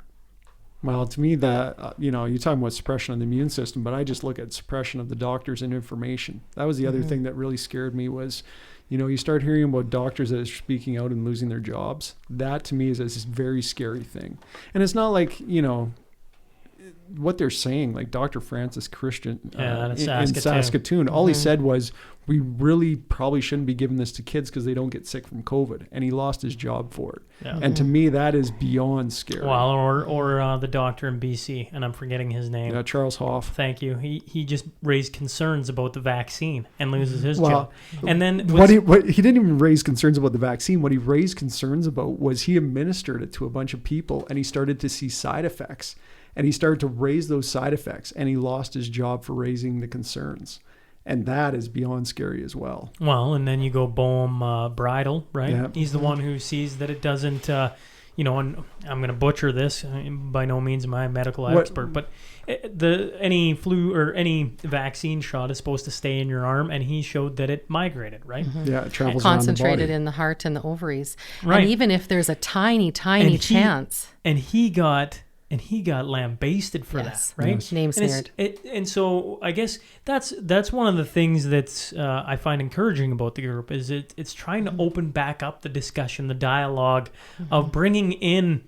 Well, to me, that you're talking about suppression of the immune system, but I just look at suppression of the doctors and information. That was the other thing that really scared me was, you start hearing about doctors that are speaking out and losing their jobs. That to me is a very scary thing. And it's not like, what they're saying, like Dr. Francis Christian in in Saskatoon. Saskatoon, all he said was, we really probably shouldn't be giving this to kids because they don't get sick from COVID. And he lost his job for it. Yeah. And to me, that is beyond scary. Well, or the doctor in BC, and I'm forgetting his name. Yeah, Charles Hoff. Thank you. He just raised concerns about the vaccine and loses his job. And then he didn't even raise concerns about the vaccine. What he raised concerns about was he administered it to a bunch of people, and he started to see side effects. And he started to raise those side effects, and he lost his job for raising the concerns. And that is beyond scary as well. Well, and then you go Boehm Bridal, right? Yeah. He's the one who sees that it doesn't, and I'm going to butcher this. By no means am I a medical expert, but any flu or any vaccine shot is supposed to stay in your arm, and he showed that it migrated, right? Yeah, it travels around the concentrated body. in the heart and the ovaries. Right. And even if there's a tiny chance. And he got lambasted for Yes. that, right? Yes. Name smeared. And so I guess that's one of the things that's I find encouraging about the group is it's trying to open back up the discussion, the dialogue of bringing in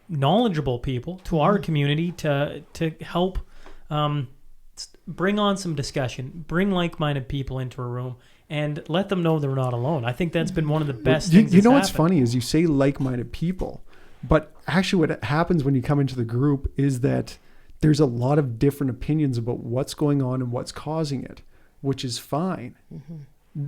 knowledgeable people to our community to help bring on some discussion, bring like-minded people into a room, and let them know they're not alone. I think that's been one of the best things. You know that's what's happened. funny is you say like-minded people, but actually what happens when you come into the group is that there's a lot of different opinions about what's going on and what's causing it, which is fine.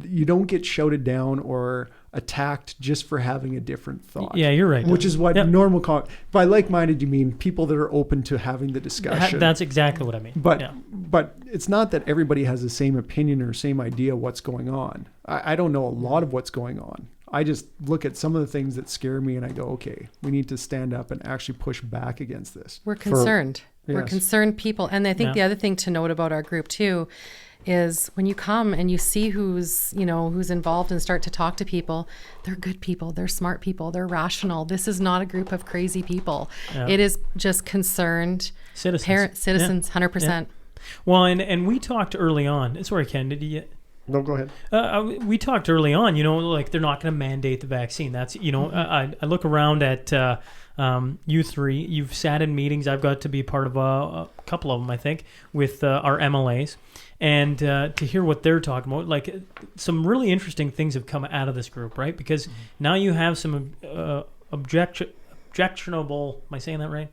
You don't get shouted down or attacked just for having a different thought. Yeah, you're right. Which is what Yep. normal by like-minded you mean people that are open to having the discussion. That's exactly what I mean. But it's not that everybody has the same opinion or same idea what's going on. I don't know a lot of what's going on. I just look at some of the things that scare me and I go, okay, we need to stand up and actually push back against this. We're concerned. We're Yes. concerned people. And I think the other thing to note about our group too is when you come and you see who's involved and start to talk to people, they're good people, they're smart people, they're rational. This is not a group of crazy people. Yeah. It is just concerned Citizens. citizens, 100%. Well, and we talked early on. Sorry, Ken, did you? No, go ahead. We talked early on, like they're not going to mandate the vaccine. That's, I look around at you three. You've sat in meetings. I've got to be part of a couple of them, I think, with our MLAs. And to hear what they're talking about, like some really interesting things have come out of this group, right? Because now you have some objectionable, am I saying that right?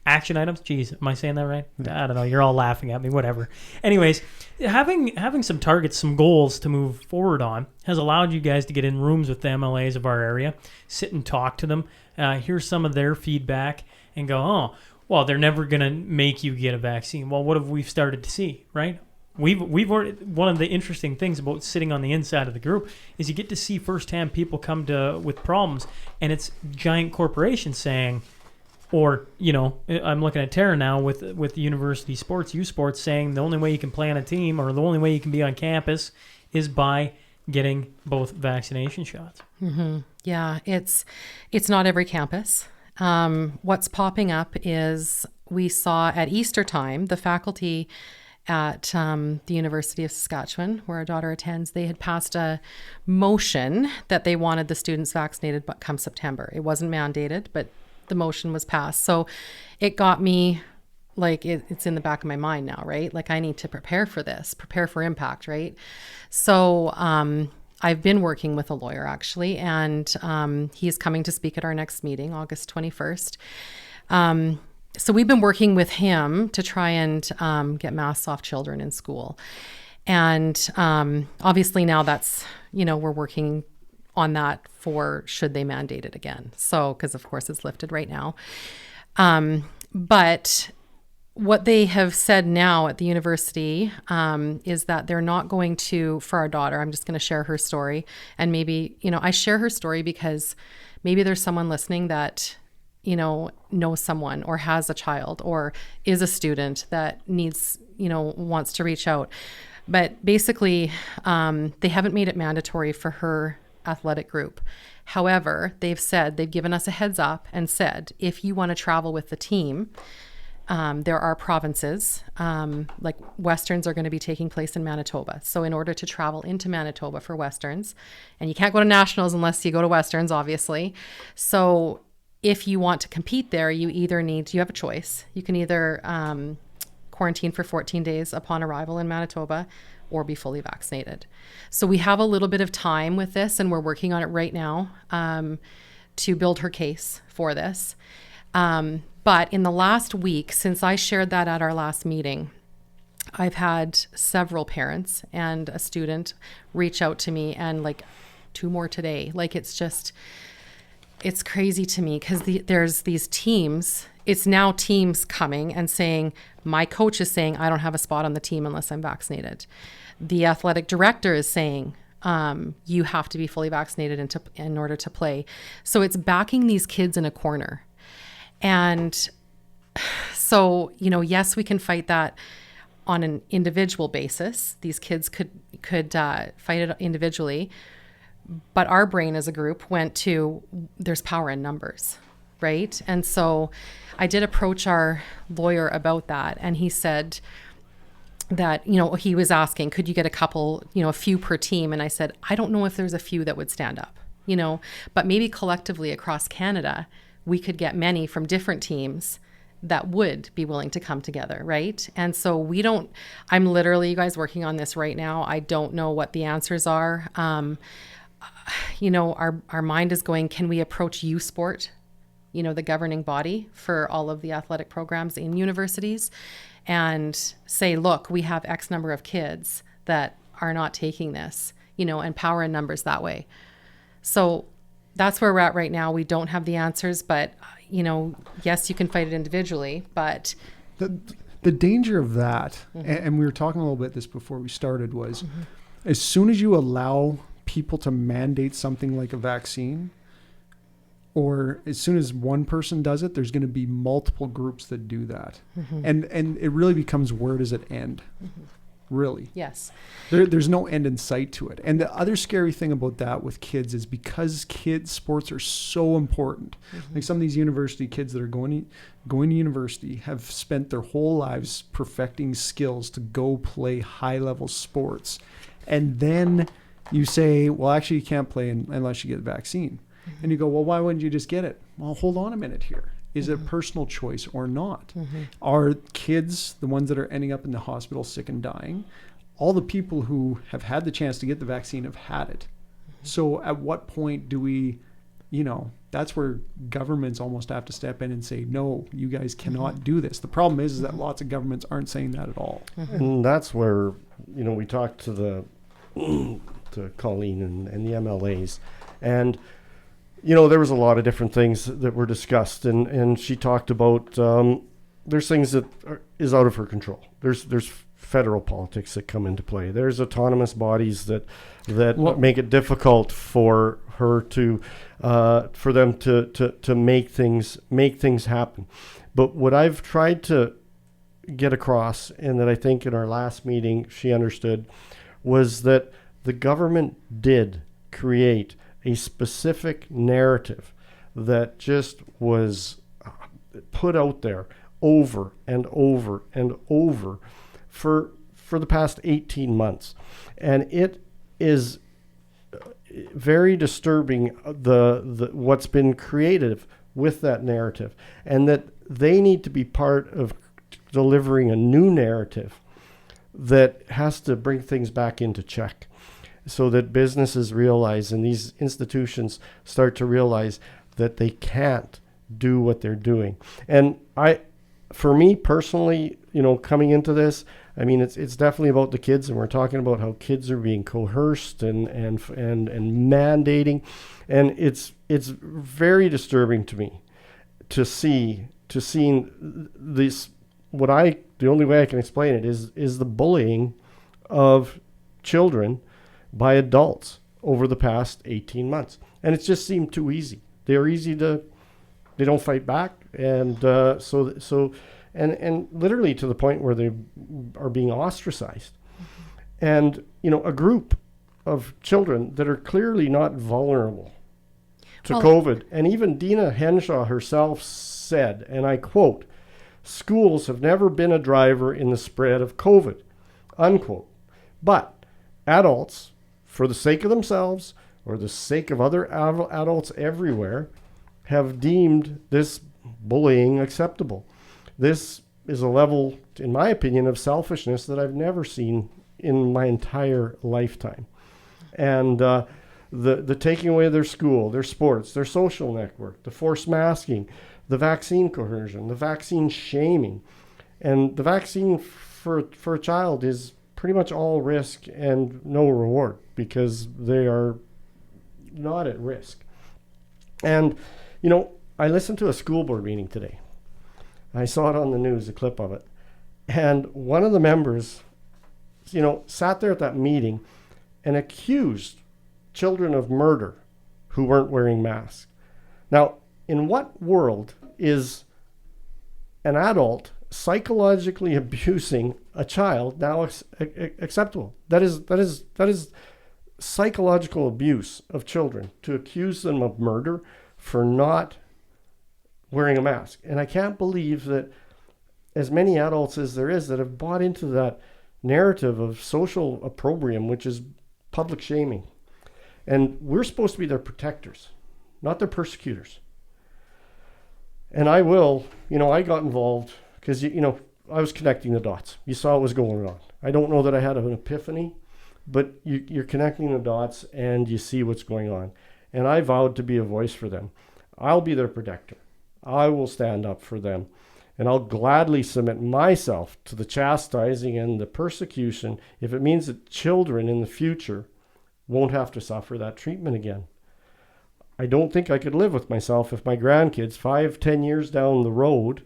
Action items? Jeez, am I saying that right? I don't know. You're all laughing at me. Whatever. Anyways, having some targets, some goals to move forward on has allowed you guys to get in rooms with the MLAs of our area, sit and talk to them, hear some of their feedback, and go, oh, well, they're never going to make you get a vaccine. Well, what have we started to see, right? We've already, one of the interesting things about sitting on the inside of the group is you get to see firsthand people come with problems, and it's giant corporations saying, or, I'm looking at Tara now with the university sports, U Sports, saying the only way you can play on a team or the only way you can be on campus is by getting both vaccination shots. Mm-hmm. Yeah, it's not every campus. What's popping up is we saw at Easter time, the faculty at the University of Saskatchewan, where our daughter attends, they had passed a motion that they wanted the students vaccinated but come September. It wasn't mandated, but the motion was passed. So it got me, like, it's in the back of my mind now, right? Like, I need to prepare for this, prepare for impact, right? So I've been working with a lawyer, actually, and he's coming to speak at our next meeting, August 21st. So we've been working with him to try and get masks off children in school. And obviously now that's, we're working on that for should they mandate it again. So, because of course it's lifted right now. But what they have said now at the university is that they're not going to, for our daughter, I'm just going to share her story. And maybe, I share her story because maybe there's someone listening that, knows someone or has a child or is a student that needs, wants to reach out. But basically, they haven't made it mandatory for her athletic group. However, they've given us a heads up and said, if you want to travel with the team, there are provinces, like Westerns are going to be taking place in Manitoba. So in order to travel into Manitoba for Westerns, and you can't go to Nationals unless you go to Westerns, obviously. So if you want to compete there, you have a choice. You can either quarantine for 14 days upon arrival in Manitoba or be fully vaccinated. So we have a little bit of time with this, and we're working on it right now to build her case for this. But in the last week, since I shared that at our last meeting, I've had several parents and a student reach out to me, and like 2 more today. Like, it's crazy to me because there's these teams. It's now teams coming and saying, my coach is saying, I don't have a spot on the team unless I'm vaccinated. The athletic director is saying, you have to be fully vaccinated in order to play. So it's backing these kids in a corner. And so, yes, we can fight that on an individual basis. These kids could fight it individually. But our brain as a group went to, there's power in numbers, right? And so I did approach our lawyer about that. And he said that, he was asking, could you get a couple, a few per team? And I said, I don't know if there's a few that would stand up, but maybe collectively across Canada, we could get many from different teams that would be willing to come together, right? And so I'm literally, you guys, working on this right now. I don't know what the answers are. Our mind is going, can we approach U Sport, the governing body for all of the athletic programs in universities, and say, look, we have X number of kids that are not taking this, and power in numbers that way. So that's where we're at right now. We don't have the answers, but, yes, you can fight it individually, but the danger of that, and we were talking a little bit this before we started, was as soon as you allow people to mandate something like a vaccine, or as soon as one person does it, there's going to be multiple groups that do that. And it really becomes, where does it end? Really? Yes. There's no end in sight to it. And the other scary thing about that with kids is because kids' sports are so important. Like some of these university kids that are going to university have spent their whole lives perfecting skills to go play high-level sports. And then you say, well, actually, you can't play unless you get the vaccine. And you go, well, why wouldn't you just get it? Well, hold on a minute here. Is it a personal choice or not? Are kids the ones that are ending up in the hospital sick and dying? All the people who have had the chance to get the vaccine have had it. So at what point do we, that's where governments almost have to step in and say, no, you guys cannot do this. The problem is that lots of governments aren't saying that at all. And that's where, we talked to to Colleen and the MLAs, and there was a lot of different things that were discussed, and she talked about there's things that is out of her control. There's federal politics that come into play. There's autonomous bodies that make it difficult for her to for them to make things happen. But what I've tried to get across, and that I think in our last meeting she understood, was that the government did create a specific narrative that just was put out there over and over and over for the past 18 months. And it is very disturbing, the what's been creative with that narrative, and that they need to be part of delivering a new narrative that has to bring things back into check, so that businesses realize and these institutions start to realize that they can't do what they're doing. And for me personally, coming into this, I mean, it's definitely about the kids, and we're talking about how kids are being coerced and mandating, and it's very disturbing to me to see this. The only way I can explain it is the bullying of children by adults over the past 18 months. And it's just seemed too easy. They don't fight back. And so literally to the point where they are being ostracized. And, a group of children that are clearly not vulnerable to COVID. And even Dina Henshaw herself said, and I quote, "Schools have never been a driver in the spread of COVID," unquote. But adults, for the sake of themselves or the sake of other adults everywhere, have deemed this bullying acceptable. This is a level, in my opinion, of selfishness that I've never seen in my entire lifetime. And the taking away their school, their sports, their social network, the forced masking, the vaccine coercion, the vaccine shaming. And the vaccine for a child is pretty much all risk and no reward because they are not at risk. And, you know, I listened to a school board meeting today. I saw it on the news, a clip of it. And one of the members, you know, sat there at that meeting and accused children of murder who weren't wearing masks. Now, in what world is an adult psychologically abusing a child now acceptable? That is psychological abuse of children, to accuse them of murder for not wearing a mask. And I can't believe that as many adults as there is that have bought into that narrative of social opprobrium, which is public shaming. And we're supposed to be their protectors, not their persecutors. And I got involved because, I was connecting the dots. You saw what was going on. I don't know that I had an epiphany, but you're connecting the dots and you see what's going on. And I vowed to be a voice for them. I'll be their protector. I will stand up for them. And I'll gladly submit myself to the chastising and the persecution if it means that children in the future won't have to suffer that treatment again. I don't think I could live with myself if my grandkids 5-10 years down the road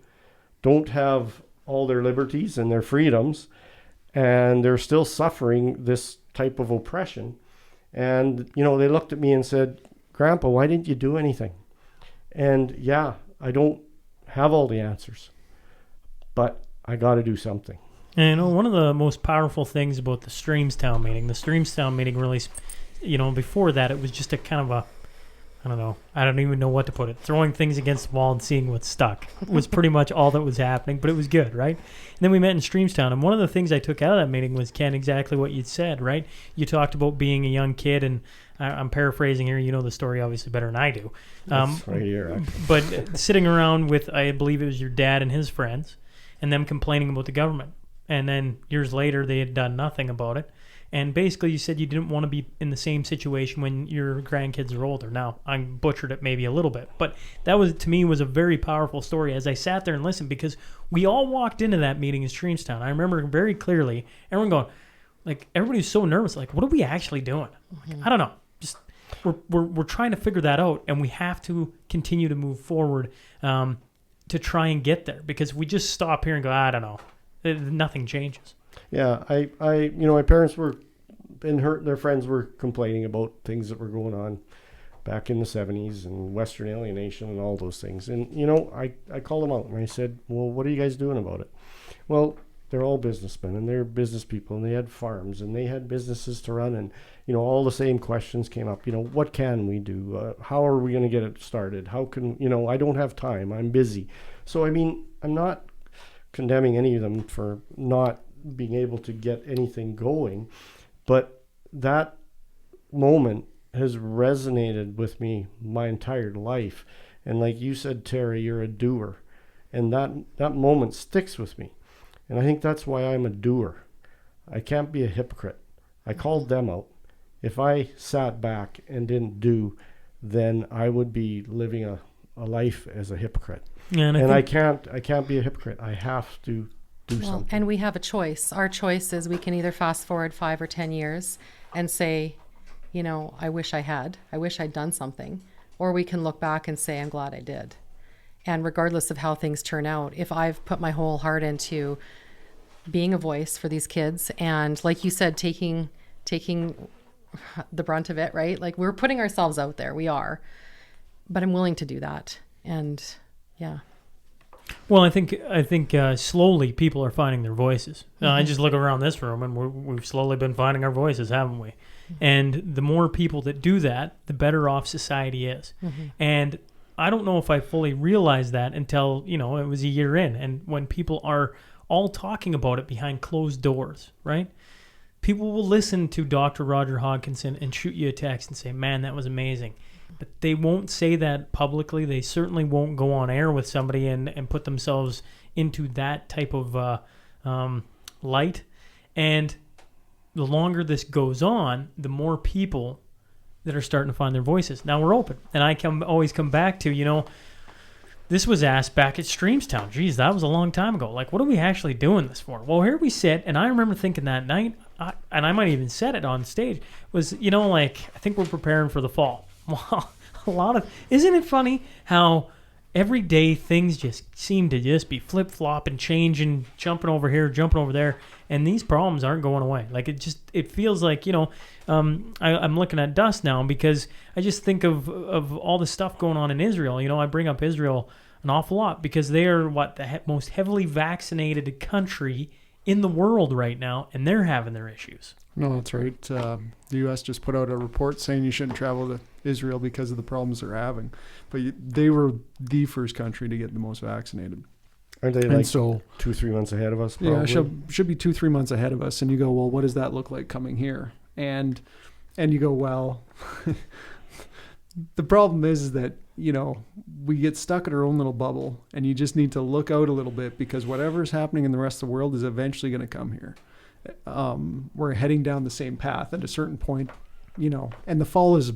don't have all their liberties and their freedoms, and they're still suffering this type of oppression. And, they looked at me and said, "Grandpa, why didn't you do anything?" And yeah, I don't have all the answers, but I got to do something. And one of the most powerful things about the Streamstown meeting really, before that, it was just a kind of I don't even know what to put it. Throwing things against the wall and seeing what stuck was pretty much all that was happening, but it was good, right? And then we met in Streamstown, and one of the things I took out of that meeting was, Ken, exactly what you'd said, right? You talked about being a young kid, and I'm paraphrasing here. You know the story obviously better than I do. That's right here. But sitting around with, I believe it was your dad and his friends, and them complaining about the government. And then years later, they had done nothing about it. And basically, you said you didn't want to be in the same situation when your grandkids are older. Now, I butchered it maybe a little bit, but that was, to me, was a very powerful story as I sat there and listened, because we all walked into that meeting in Streamstown. I remember very clearly everyone going, everybody was so nervous, what are we actually doing? I don't know. Just we're trying to figure that out, and we have to continue to move forward to try and get there, because if we just stop here and go, I don't know, nothing changes. Yeah, my parents their friends were complaining about things that were going on back in the 70s and Western alienation and all those things. And, I called them out and I said, well, what are you guys doing about it? Well, they're all businessmen and they're business people, and they had farms and they had businesses to run, and, all the same questions came up. What can we do? How are we going to get it started? How can, I don't have time. I'm busy. So, I'm not condemning any of them for not being able to get anything going, but that moment has resonated with me my entire life. And like you said, Terry, you're a doer, and that moment sticks with me. And I think that's why I'm a doer. I can't be a hypocrite. I called them out. If I sat back and didn't do, then I would be living a life as a hypocrite. Yeah, and I can't be a hypocrite. I have to do something. And we have a choice. Our choice is we can either fast forward 5 or 10 years and say, I wish I'd done something, or we can look back and say, I'm glad I did. And regardless of how things turn out, if I've put my whole heart into being a voice for these kids, and like you said, taking the brunt of it, right? We're putting ourselves out there. We are. But I'm willing to do that. And yeah. Well, I think slowly people are finding their voices. I just look around this room, and we've slowly been finding our voices, haven't we? And the more people that do that, the better off society is. And I don't know if I fully realized that until, it was a year in, and when people are all talking about it behind closed doors, right? People will listen to Dr. Roger Hodgkinson and shoot you a text and say, man, that was amazing. but they won't say that publicly. They certainly won't go on air with somebody and put themselves into that type of light. And the longer this goes on, the more people that are starting to find their voices. Now we're open. And I always come back to, this was asked back at Streamstown. Geez, that was a long time ago. Like, what are we actually doing this for? Well, here we sit, and I remember thinking that night, and I might even said it on stage, was, I think we're preparing for the fall. Well, isn't it funny how every day things just seem to just be flip-flopping, changing, jumping over here, jumping over there, and these problems aren't going away. Like, it feels like, I'm looking at dust now because I just think of all the stuff going on in Israel. I bring up Israel an awful lot because they are the most heavily vaccinated country in the world right now, and they're having their issues. No, that's right. The U.S. just put out a report saying you shouldn't travel to Israel because of the problems they're having. But they were the first country to get the most vaccinated. Aren't they 2-3 months ahead of us? Probably? Yeah, should be 2-3 months ahead of us. And you go, well, what does that look like coming here? And you go, well, the problem is that, we get stuck in our own little bubble, and you just need to look out a little bit because whatever's happening in the rest of the world is eventually going to come here. We're heading down the same path at a certain point, and the fall is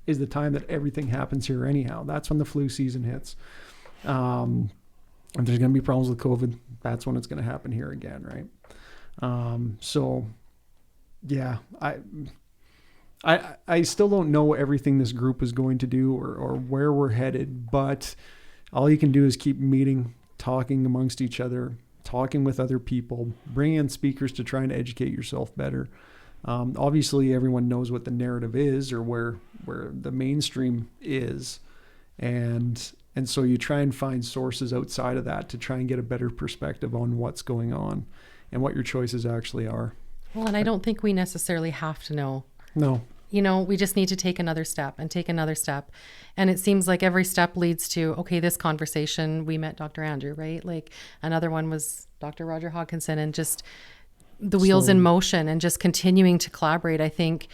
the time that everything happens here anyhow. That's when the flu season hits. If there's going to be problems with COVID, that's when it's going to happen here again, right? So, yeah, I still don't know everything this group is going to do or where we're headed, but all you can do is keep meeting, talking amongst each other, talking with other people, bringing in speakers to try and educate yourself better. Obviously, everyone knows what the narrative is or where the mainstream is, and so you try and find sources outside of that to try and get a better perspective on what's going on and what your choices actually are. Well, and I don't think we necessarily have to know. No. We just need to take another step. And it seems like every step leads to, okay, this conversation, we met Dr. Andrew, right? Like another one was Dr. Roger Hodkinson, and just the wheels in motion and just continuing to collaborate. I think,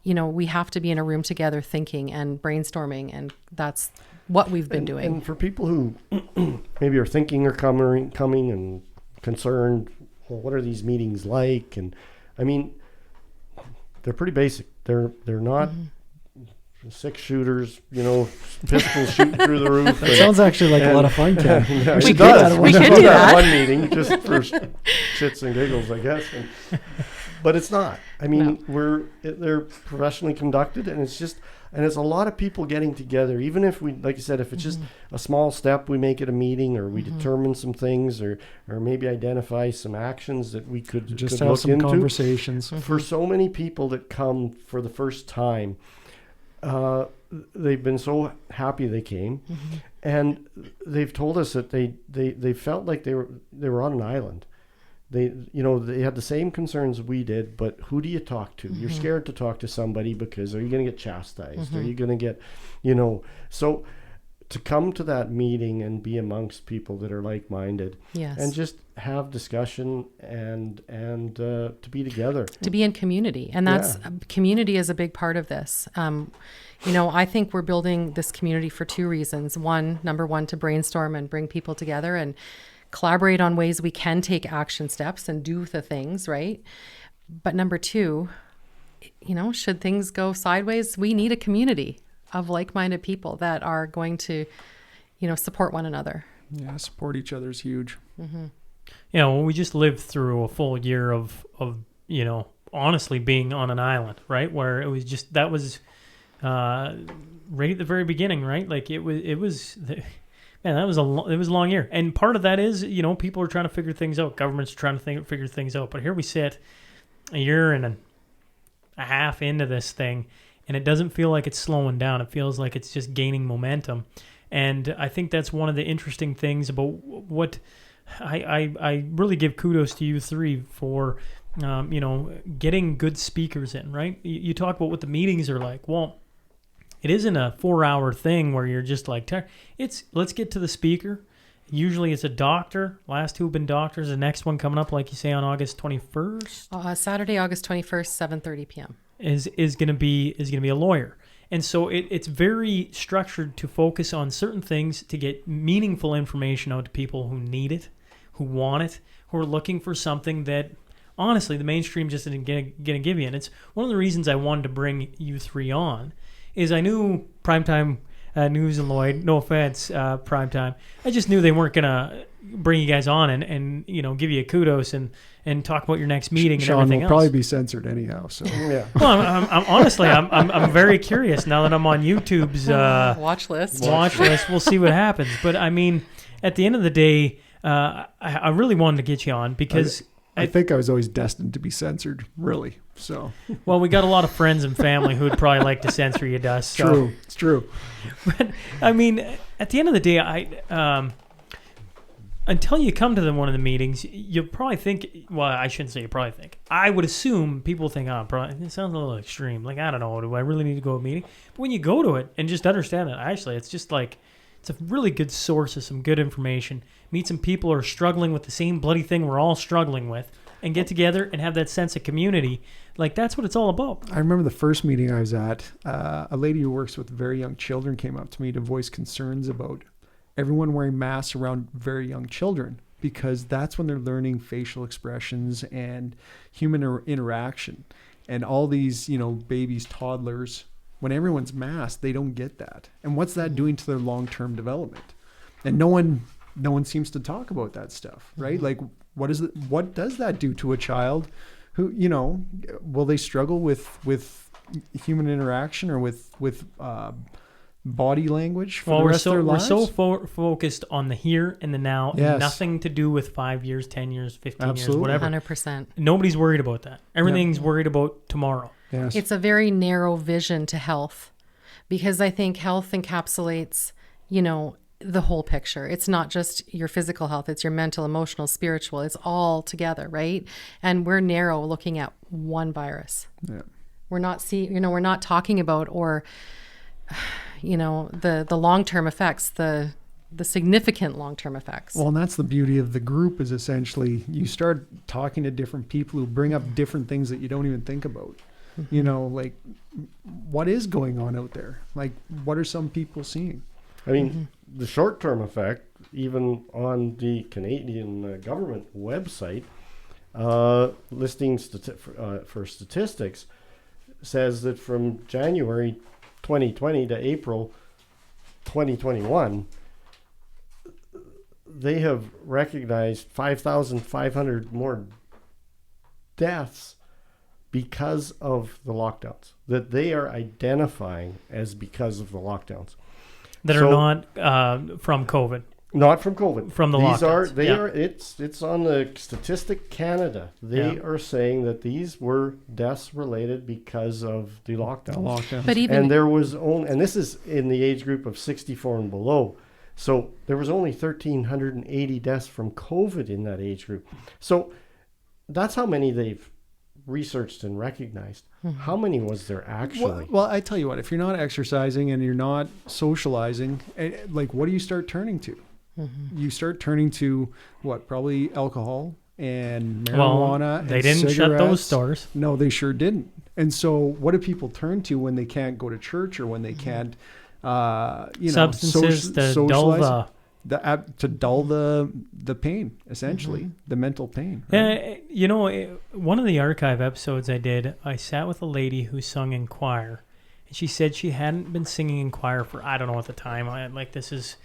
we have to be in a room together thinking and brainstorming, and that's what we've been doing. And for people who maybe are thinking or coming and concerned, well, what are these meetings like? And I mean, they're pretty basic. They're not 6 shooters, pistols shooting through the roof. That sounds actually like a lot of fun, Ken. We could do that. One meeting just for shits and giggles, I guess. But it's not. I mean, they're professionally conducted, and it's a lot of people getting together. Even if we, like you said, if it's just a small step, we make it a meeting, or we determine some things, or maybe identify some actions that we could just could have some into. Conversations. For so many people that come for the first time, they've been so happy they came, and they've told us that they felt like they were on an island. They had the same concerns we did, but who do you talk to? You're scared to talk to somebody because are you going to get chastised? Are you going to get, so to come to that meeting and be amongst people that are like-minded, yes, and just have discussion and to be together, to be in community. And that's community is a big part of this. I think we're building this community for 2 reasons. Number one, to brainstorm and bring people together and collaborate on ways we can take action steps and do the things, right? But number 2, should things go sideways, we need a community of like-minded people that are going to, support one another. Yeah, support each other is huge. We just lived through a full year of honestly being on an island, right? Where it was just, that was right at the very beginning, right? Like it was man, it was a long year. And part of that is, people are trying to figure things out. Government's trying to figure things out. But here we sit a year and a half into this thing, and it doesn't feel like it's slowing down. It feels like it's just gaining momentum. And I think that's one of the interesting things about what I really give kudos to you 3 for, getting good speakers in, right? You talk about what the meetings are like. Well, it isn't a 4-hour thing where you're just like, let's get to the speaker. Usually it's a doctor. Last 2 have been doctors. The next one coming up, like you say, on August 21st. Saturday, August 21st, 7:30 p.m. is going to be a lawyer. And so it's very structured to focus on certain things to get meaningful information out to people who need it, who want it, who are looking for something that, honestly, the mainstream just isn't going to give you. And it's one of the reasons I wanted to bring you three on is I knew Primetime News and Lloyd, no offense, Primetime, I just knew they weren't going to bring you guys on and give you a kudos and talk about your next meeting and Sean everything will else. probably be censored anyhow. So Yeah. Well, I'm honestly, I'm very curious now that I'm on YouTube's watch list. We'll see what happens. But I mean, at the end of the day, I really wanted to get you on because I think I was always destined to be censored, really. So well, we got a lot of friends and family who would probably like to censor you, Dust. So. True, it's true. But I mean, at the end of the day, until you come to one of the meetings, you'll probably think, well, I shouldn't say you probably think. I would assume people think, probably, it sounds a little extreme. Like, I don't know, do I really need to go to a meeting? But when you go to it and just understand that, actually, it's just like, it's a really good source of some good information. Meet some people who are struggling with the same bloody thing we're all struggling with and get together and have that sense of community. Like, that's what it's all about. I remember the first meeting I was at, a lady who works with very young children came up to me to voice concerns about everyone wearing masks around very young children because that's when they're learning facial expressions and human interaction. And all these, babies, toddlers, when everyone's masked, they don't get that. And what's that doing to their long-term development? And no one seems to talk about that stuff, right? Like, what does that do to a child who, will they struggle with human interaction or with body language for the rest of their lives? We're so focused on the here and the now, Yes. and nothing to do with 5 years, 10 years, 15 Absolutely. years, whatever. 100%. Nobody's worried about that. Everything's worried about tomorrow. Yes. It's a very narrow vision to health because I think health encapsulates, the whole picture. It's not just your physical health, it's your mental, emotional, spiritual. It's all together, right? And we're narrow looking at one virus. Yeah. We're not we're not talking about the long-term effects, the significant long-term effects. Well, and that's the beauty of the group is essentially you start talking to different people who bring up different things that you don't even think about. Like what is going on out there? Like what are some people seeing? I mean, the short-term effect, even on the Canadian government website, listing for statistics, says that from January 2020 to April 2021, they have recognized 5,500 more deaths because of the lockdowns that they are identifying as because of the lockdowns. That are not from COVID. Not from COVID. From the these lockdowns. It's on the Statistic Canada. They are saying that these were deaths related because of the lockdowns. But even and there was only, and this is in the age group of 64 and below. So there was only 1,380 deaths from COVID in that age group. So that's how many they've researched and recognized. How many was there actually? Well, I tell you what, if you're not exercising and you're not socializing, like what do you start turning to? You start turning to what? Probably alcohol and marijuana. They and didn't shut those cigarettes. stores. No, they sure didn't. And so what do people turn to when they can't go to church or when they can't, substances to socialize? To dull the pain, essentially, the mental pain. Right? One of the archive episodes I did, I sat with a lady who sung in choir, and she said she hadn't been singing in choir for, I don't know at the time, this is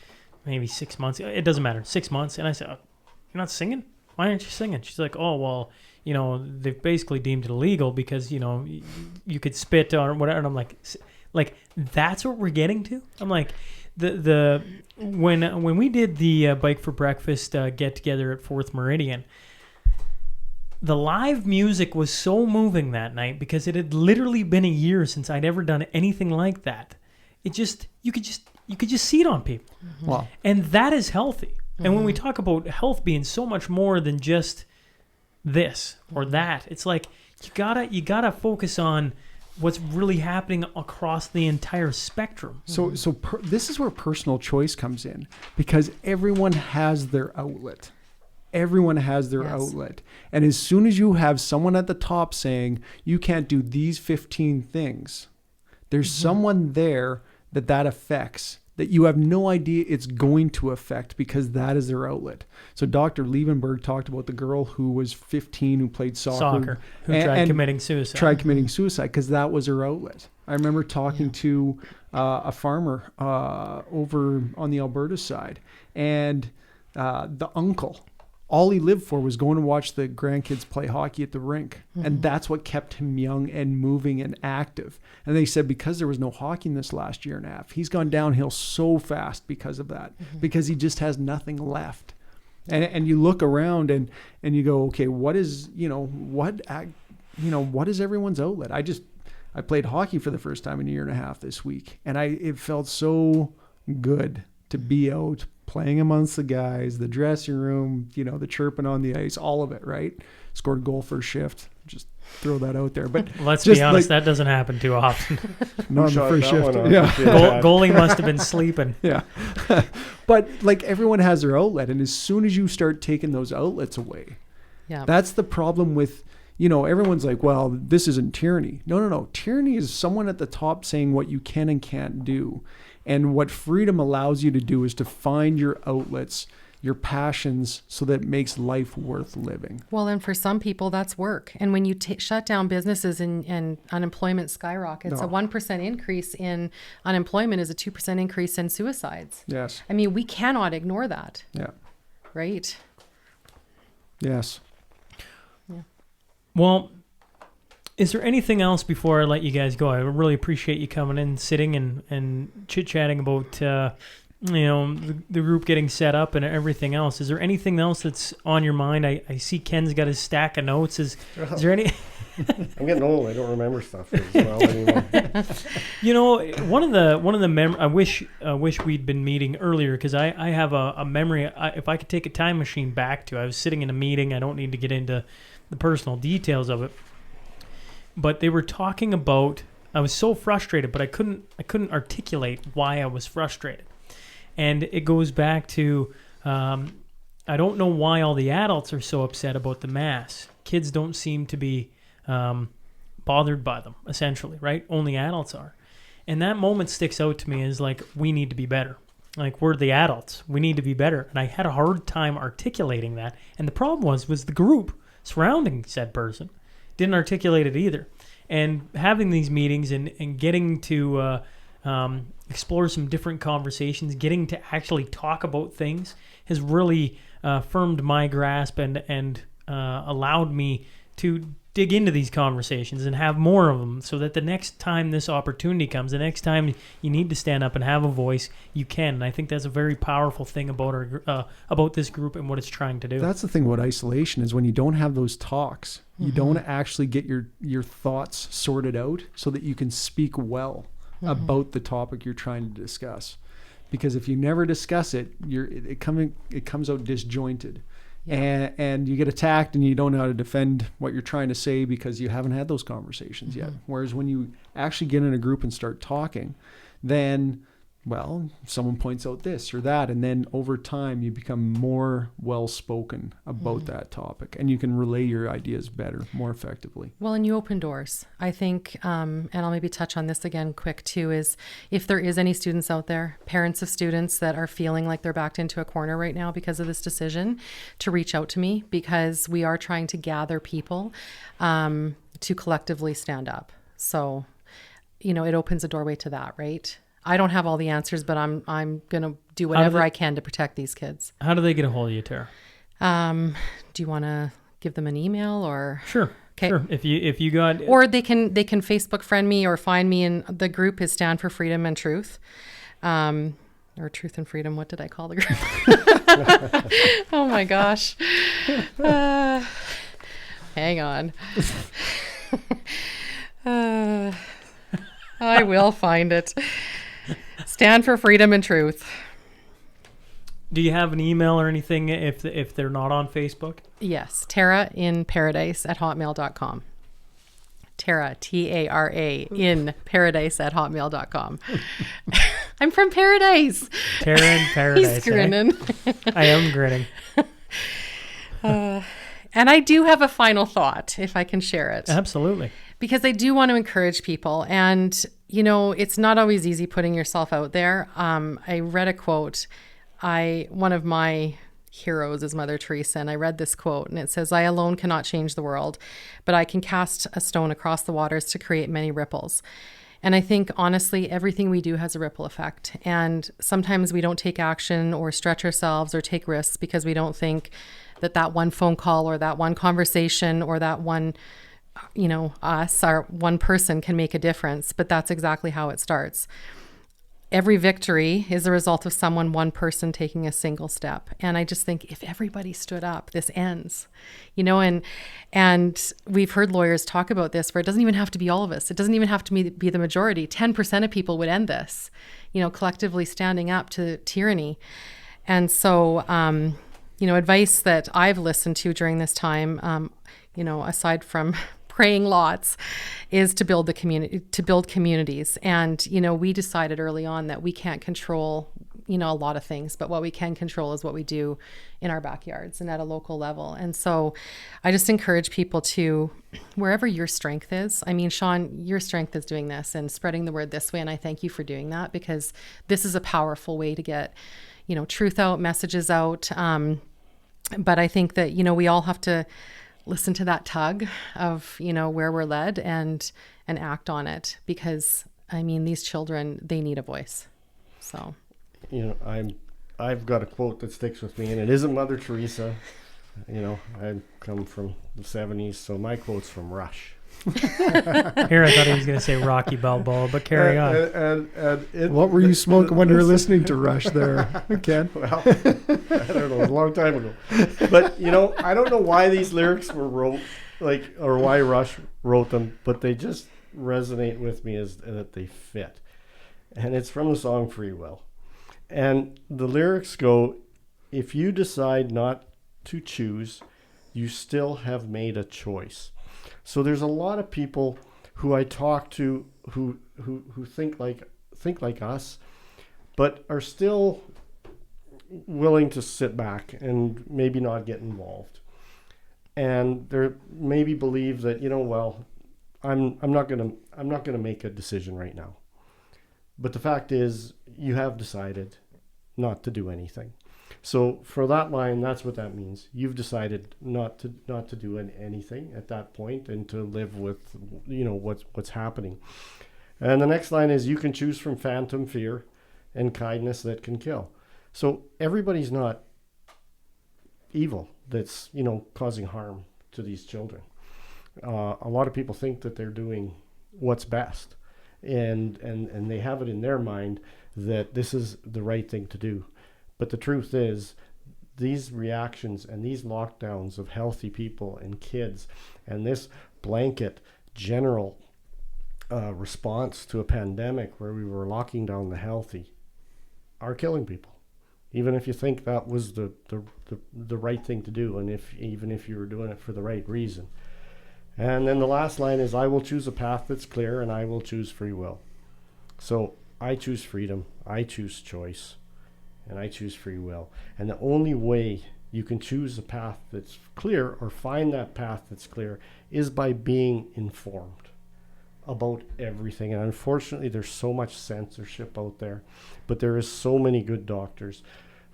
maybe 6 months. It doesn't matter, 6 months. And I said, you're not singing? Why aren't you singing? She's like, oh, well, they've basically deemed it illegal because, you could spit or whatever. And I'm like, that's what we're getting to? I'm like, when we did the Bike for Breakfast get together at 4th Meridian, the live music was so moving that night because it had literally been a year since I'd ever done anything like that. You could just see it on people. Wow. And that is healthy. And when we talk about health being so much more than just this or that, it's like you gotta focus on what's really happening across the entire spectrum. So this is where personal choice comes in because everyone has their outlet. Everyone has their outlet. And as soon as you have someone at the top saying, you can't do these 15 things, There's someone there that affects, that you have no idea it's going to affect, because that is their outlet. So Dr. Liebenberg talked about the girl who was 15 who played soccer who tried committing suicide. Tried committing suicide because that was her outlet. I remember talking to a farmer over on the Alberta side, and the uncle, all he lived for was going to watch the grandkids play hockey at the rink. And that's what kept him young and moving and active. And they said because there was no hockey in this last year and a half, he's gone downhill so fast because of that, because he just has nothing left. And you look around and you go, okay, what is everyone's outlet? I played hockey for the first time in a year and a half this week, and it felt so good to be out playing amongst the guys, the dressing room, the chirping on the ice, all of it, right? Scored a goal first shift. Just throw that out there. But let's be honest, that doesn't happen too often. Not in the first shift. Goalie must have been sleeping. Yeah. But like everyone has their outlet, and as soon as you start taking those outlets away, that's the problem with, everyone's like, well, this isn't tyranny. No. Tyranny is someone at the top saying what you can and can't do. And what freedom allows you to do is to find your outlets, your passions, so that it makes life worth living. Well, and for some people, that's work. And when you shut down businesses and unemployment skyrockets, a 1% increase in unemployment is a 2% increase in suicides. Yes. I mean, we cannot ignore that. Yeah. Right? Yes. Yeah. Well, is there anything else before I let you guys go? I really appreciate you coming in, sitting and chit-chatting about, the group getting set up and everything else. Is there anything else that's on your mind? I see Ken's got his stack of notes. Is there any... I'm getting old. I don't remember stuff as well anymore. One of the I wish we'd been meeting earlier, because I have a memory. If I could take a time machine back to, I was sitting in a meeting. I don't need to get into the personal details of it. But they were talking about, I was so frustrated, but I couldn't articulate why I was frustrated. And it goes back to, I don't know why all the adults are so upset about the masks. Kids don't seem to be bothered by them, essentially, right? Only adults are. And that moment sticks out to me as like, we need to be better. Like, we're the adults. We need to be better. And I had a hard time articulating that. And the problem was the group surrounding said person didn't articulate it either. And having these meetings and getting to explore some different conversations, getting to actually talk about things has really firmed my grasp and allowed me to dig into these conversations and have more of them, so that the next time this opportunity comes, the next time you need to stand up and have a voice, you can. And I think that's a very powerful thing about this group and what it's trying to do. That's the thing about isolation, is when you don't have those talks, you don't actually get your thoughts sorted out so that you can speak well about the topic you're trying to discuss. Because if you never discuss it, it comes out disjointed. And you get attacked and you don't know how to defend what you're trying to say because you haven't had those conversations yet. Whereas when you actually get in a group and start talking, then, well, someone points out this or that, and then over time you become more well-spoken about that topic, and you can relay your ideas better, more effectively. Well, and you open doors. I think, and I'll maybe touch on this again quick too, is if there is any students out there, parents of students that are feeling like they're backed into a corner right now because of this decision, to reach out to me, because we are trying to gather people to collectively stand up. So, it opens a doorway to that, right? I don't have all the answers, but I'm going to do whatever I can to protect these kids. How do they get a hold of you, Tara? Do you want to give them an email or? Sure. Okay. Sure. If you got, or they can Facebook friend me or find me, in the group is Stand for Freedom and Truth, or Truth and Freedom. What did I call the group? Oh my gosh. Hang on. I will find it. Stand for Freedom and Truth. Do you have an email or anything if they're not on Facebook? Yes. TaraInParadise@hotmail.com. Tara, Tara, in paradise@hotmail.com. I'm from Paradise. Tara in Paradise. He's grinning. I am grinning. And I do have a final thought, if I can share it. Absolutely. Because I do want to encourage people. And, it's not always easy putting yourself out there. I read a quote. One of my heroes is Mother Teresa, and I read this quote, and it says, "I alone cannot change the world, but I can cast a stone across the waters to create many ripples." And I think, honestly, everything we do has a ripple effect. And sometimes we don't take action or stretch ourselves or take risks because we don't think that one phone call or that one conversation or that one, our one person can make a difference. But that's exactly how it starts. Every victory is a result of one person taking a single step. And I just think if everybody stood up, this ends, and we've heard lawyers talk about this where it doesn't even have to be all of us. It doesn't even have to be the majority. 10% of people would end this, collectively standing up to tyranny. And so, advice that I've listened to during this time, aside from praying lots, is to build communities. And, we decided early on that we can't control, a lot of things, but what we can control is what we do in our backyards and at a local level. And so I just encourage people to, wherever your strength is, I mean, Sean, your strength is doing this and spreading the word this way. And I thank you for doing that, because this is a powerful way to get, truth out, messages out. But I think that, we all have to listen to that tug of, where we're led and act on it, because I mean, these children, they need a voice. So, I've got a quote that sticks with me, and it isn't Mother Teresa. I come from the 70s, so my quote's from Rush. Here, I thought he was going to say Rocky Balboa, but carry on. What were you smoking when you were listening to Rush there, Ken? Well, I don't know. It was a long time ago. But, I don't know why these lyrics were wrote, or why Rush wrote them, but they just resonate with me as that they fit. And it's from the song Free Will. And the lyrics go, "If you decide not to choose, you still have made a choice." So there's a lot of people who I talk to who think like us, but are still willing to sit back and maybe not get involved. And they maybe believe that, I'm not gonna make a decision right now. But the fact is, you have decided not to do anything. So for that line, that's what that means. You've decided not to do anything at that point, and to live with, what's happening. And the next line is, "You can choose from phantom fear and kindness that can kill." So everybody's not evil that's, causing harm to these children. A lot of people think that they're doing what's best, and they have it in their mind that this is the right thing to do. But the truth is, these reactions and these lockdowns of healthy people and kids, and this blanket general response to a pandemic where we were locking down the healthy, are killing people. Even if you think that was the right thing to do, and even if you were doing it for the right reason. And then the last line is, "I will choose a path that's clear, and I will choose free will." So I choose freedom, I choose choice, and I choose free will. And the only way you can choose a path that's clear, or find that path that's clear, is by being informed about everything. And unfortunately, there's so much censorship out there, but there is so many good doctors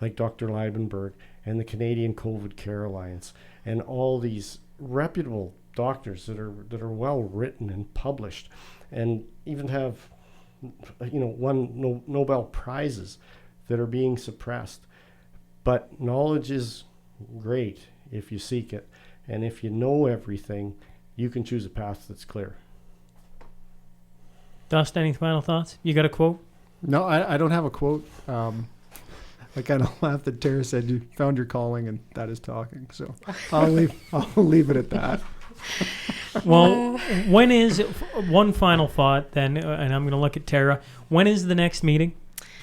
like Dr. Leibenberg and the Canadian COVID Care Alliance, and all these reputable doctors that are well written and published, and even have won Nobel Prizes, that are being suppressed. But knowledge is great if you seek it, and if you know everything, you can choose a path that's clear. Dust, any final thoughts? You got a quote? No, I don't have a quote. I kind of laughed that Tara said you found your calling, and that is talking. So I'll leave it at that. Well, when is one final thought then, and I'm going to look at Tara. When is the next meeting?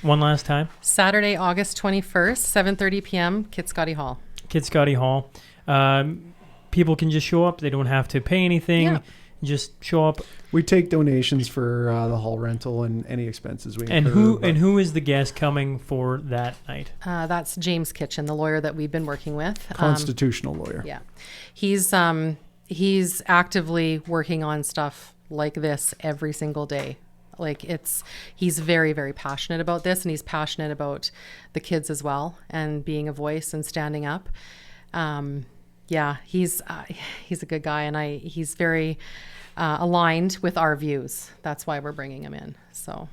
One last time. Saturday, August 21st, 7:30 p.m., Kit Scotty Hall. Kit Scotty Hall. People can just show up. They don't have to pay anything. Yeah. Just show up. We take donations for the hall rental and any expenses we incur. And who is the guest coming for that night? That's James Kitchen, the lawyer that we've been working with. Constitutional lawyer. Yeah. He's actively working on stuff like this every single day. Like he's very, very passionate about this, and he's passionate about the kids as well, and being a voice and standing up. Yeah, he's a good guy, and he's very aligned with our views. That's why we're bringing him in. So.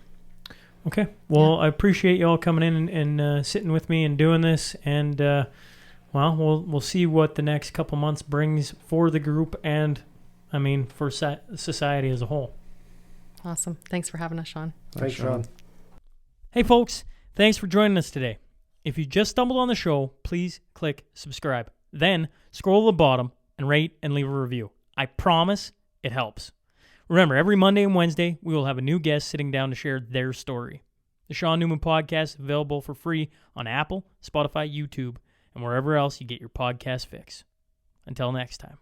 Okay. Well, I appreciate you all coming in and sitting with me and doing this. And, well, we'll see what the next couple months brings for the group and, I mean, for society as a whole. Awesome. Thanks for having us, Sean. Thanks, Sean. Hey, folks. Thanks for joining us today. If you just stumbled on the show, please click subscribe. Then scroll to the bottom and rate and leave a review. I promise it helps. Remember, every Monday and Wednesday, we will have a new guest sitting down to share their story. The Sean Newman Podcast is available for free on Apple, Spotify, YouTube, and wherever else you get your podcast fix. Until next time.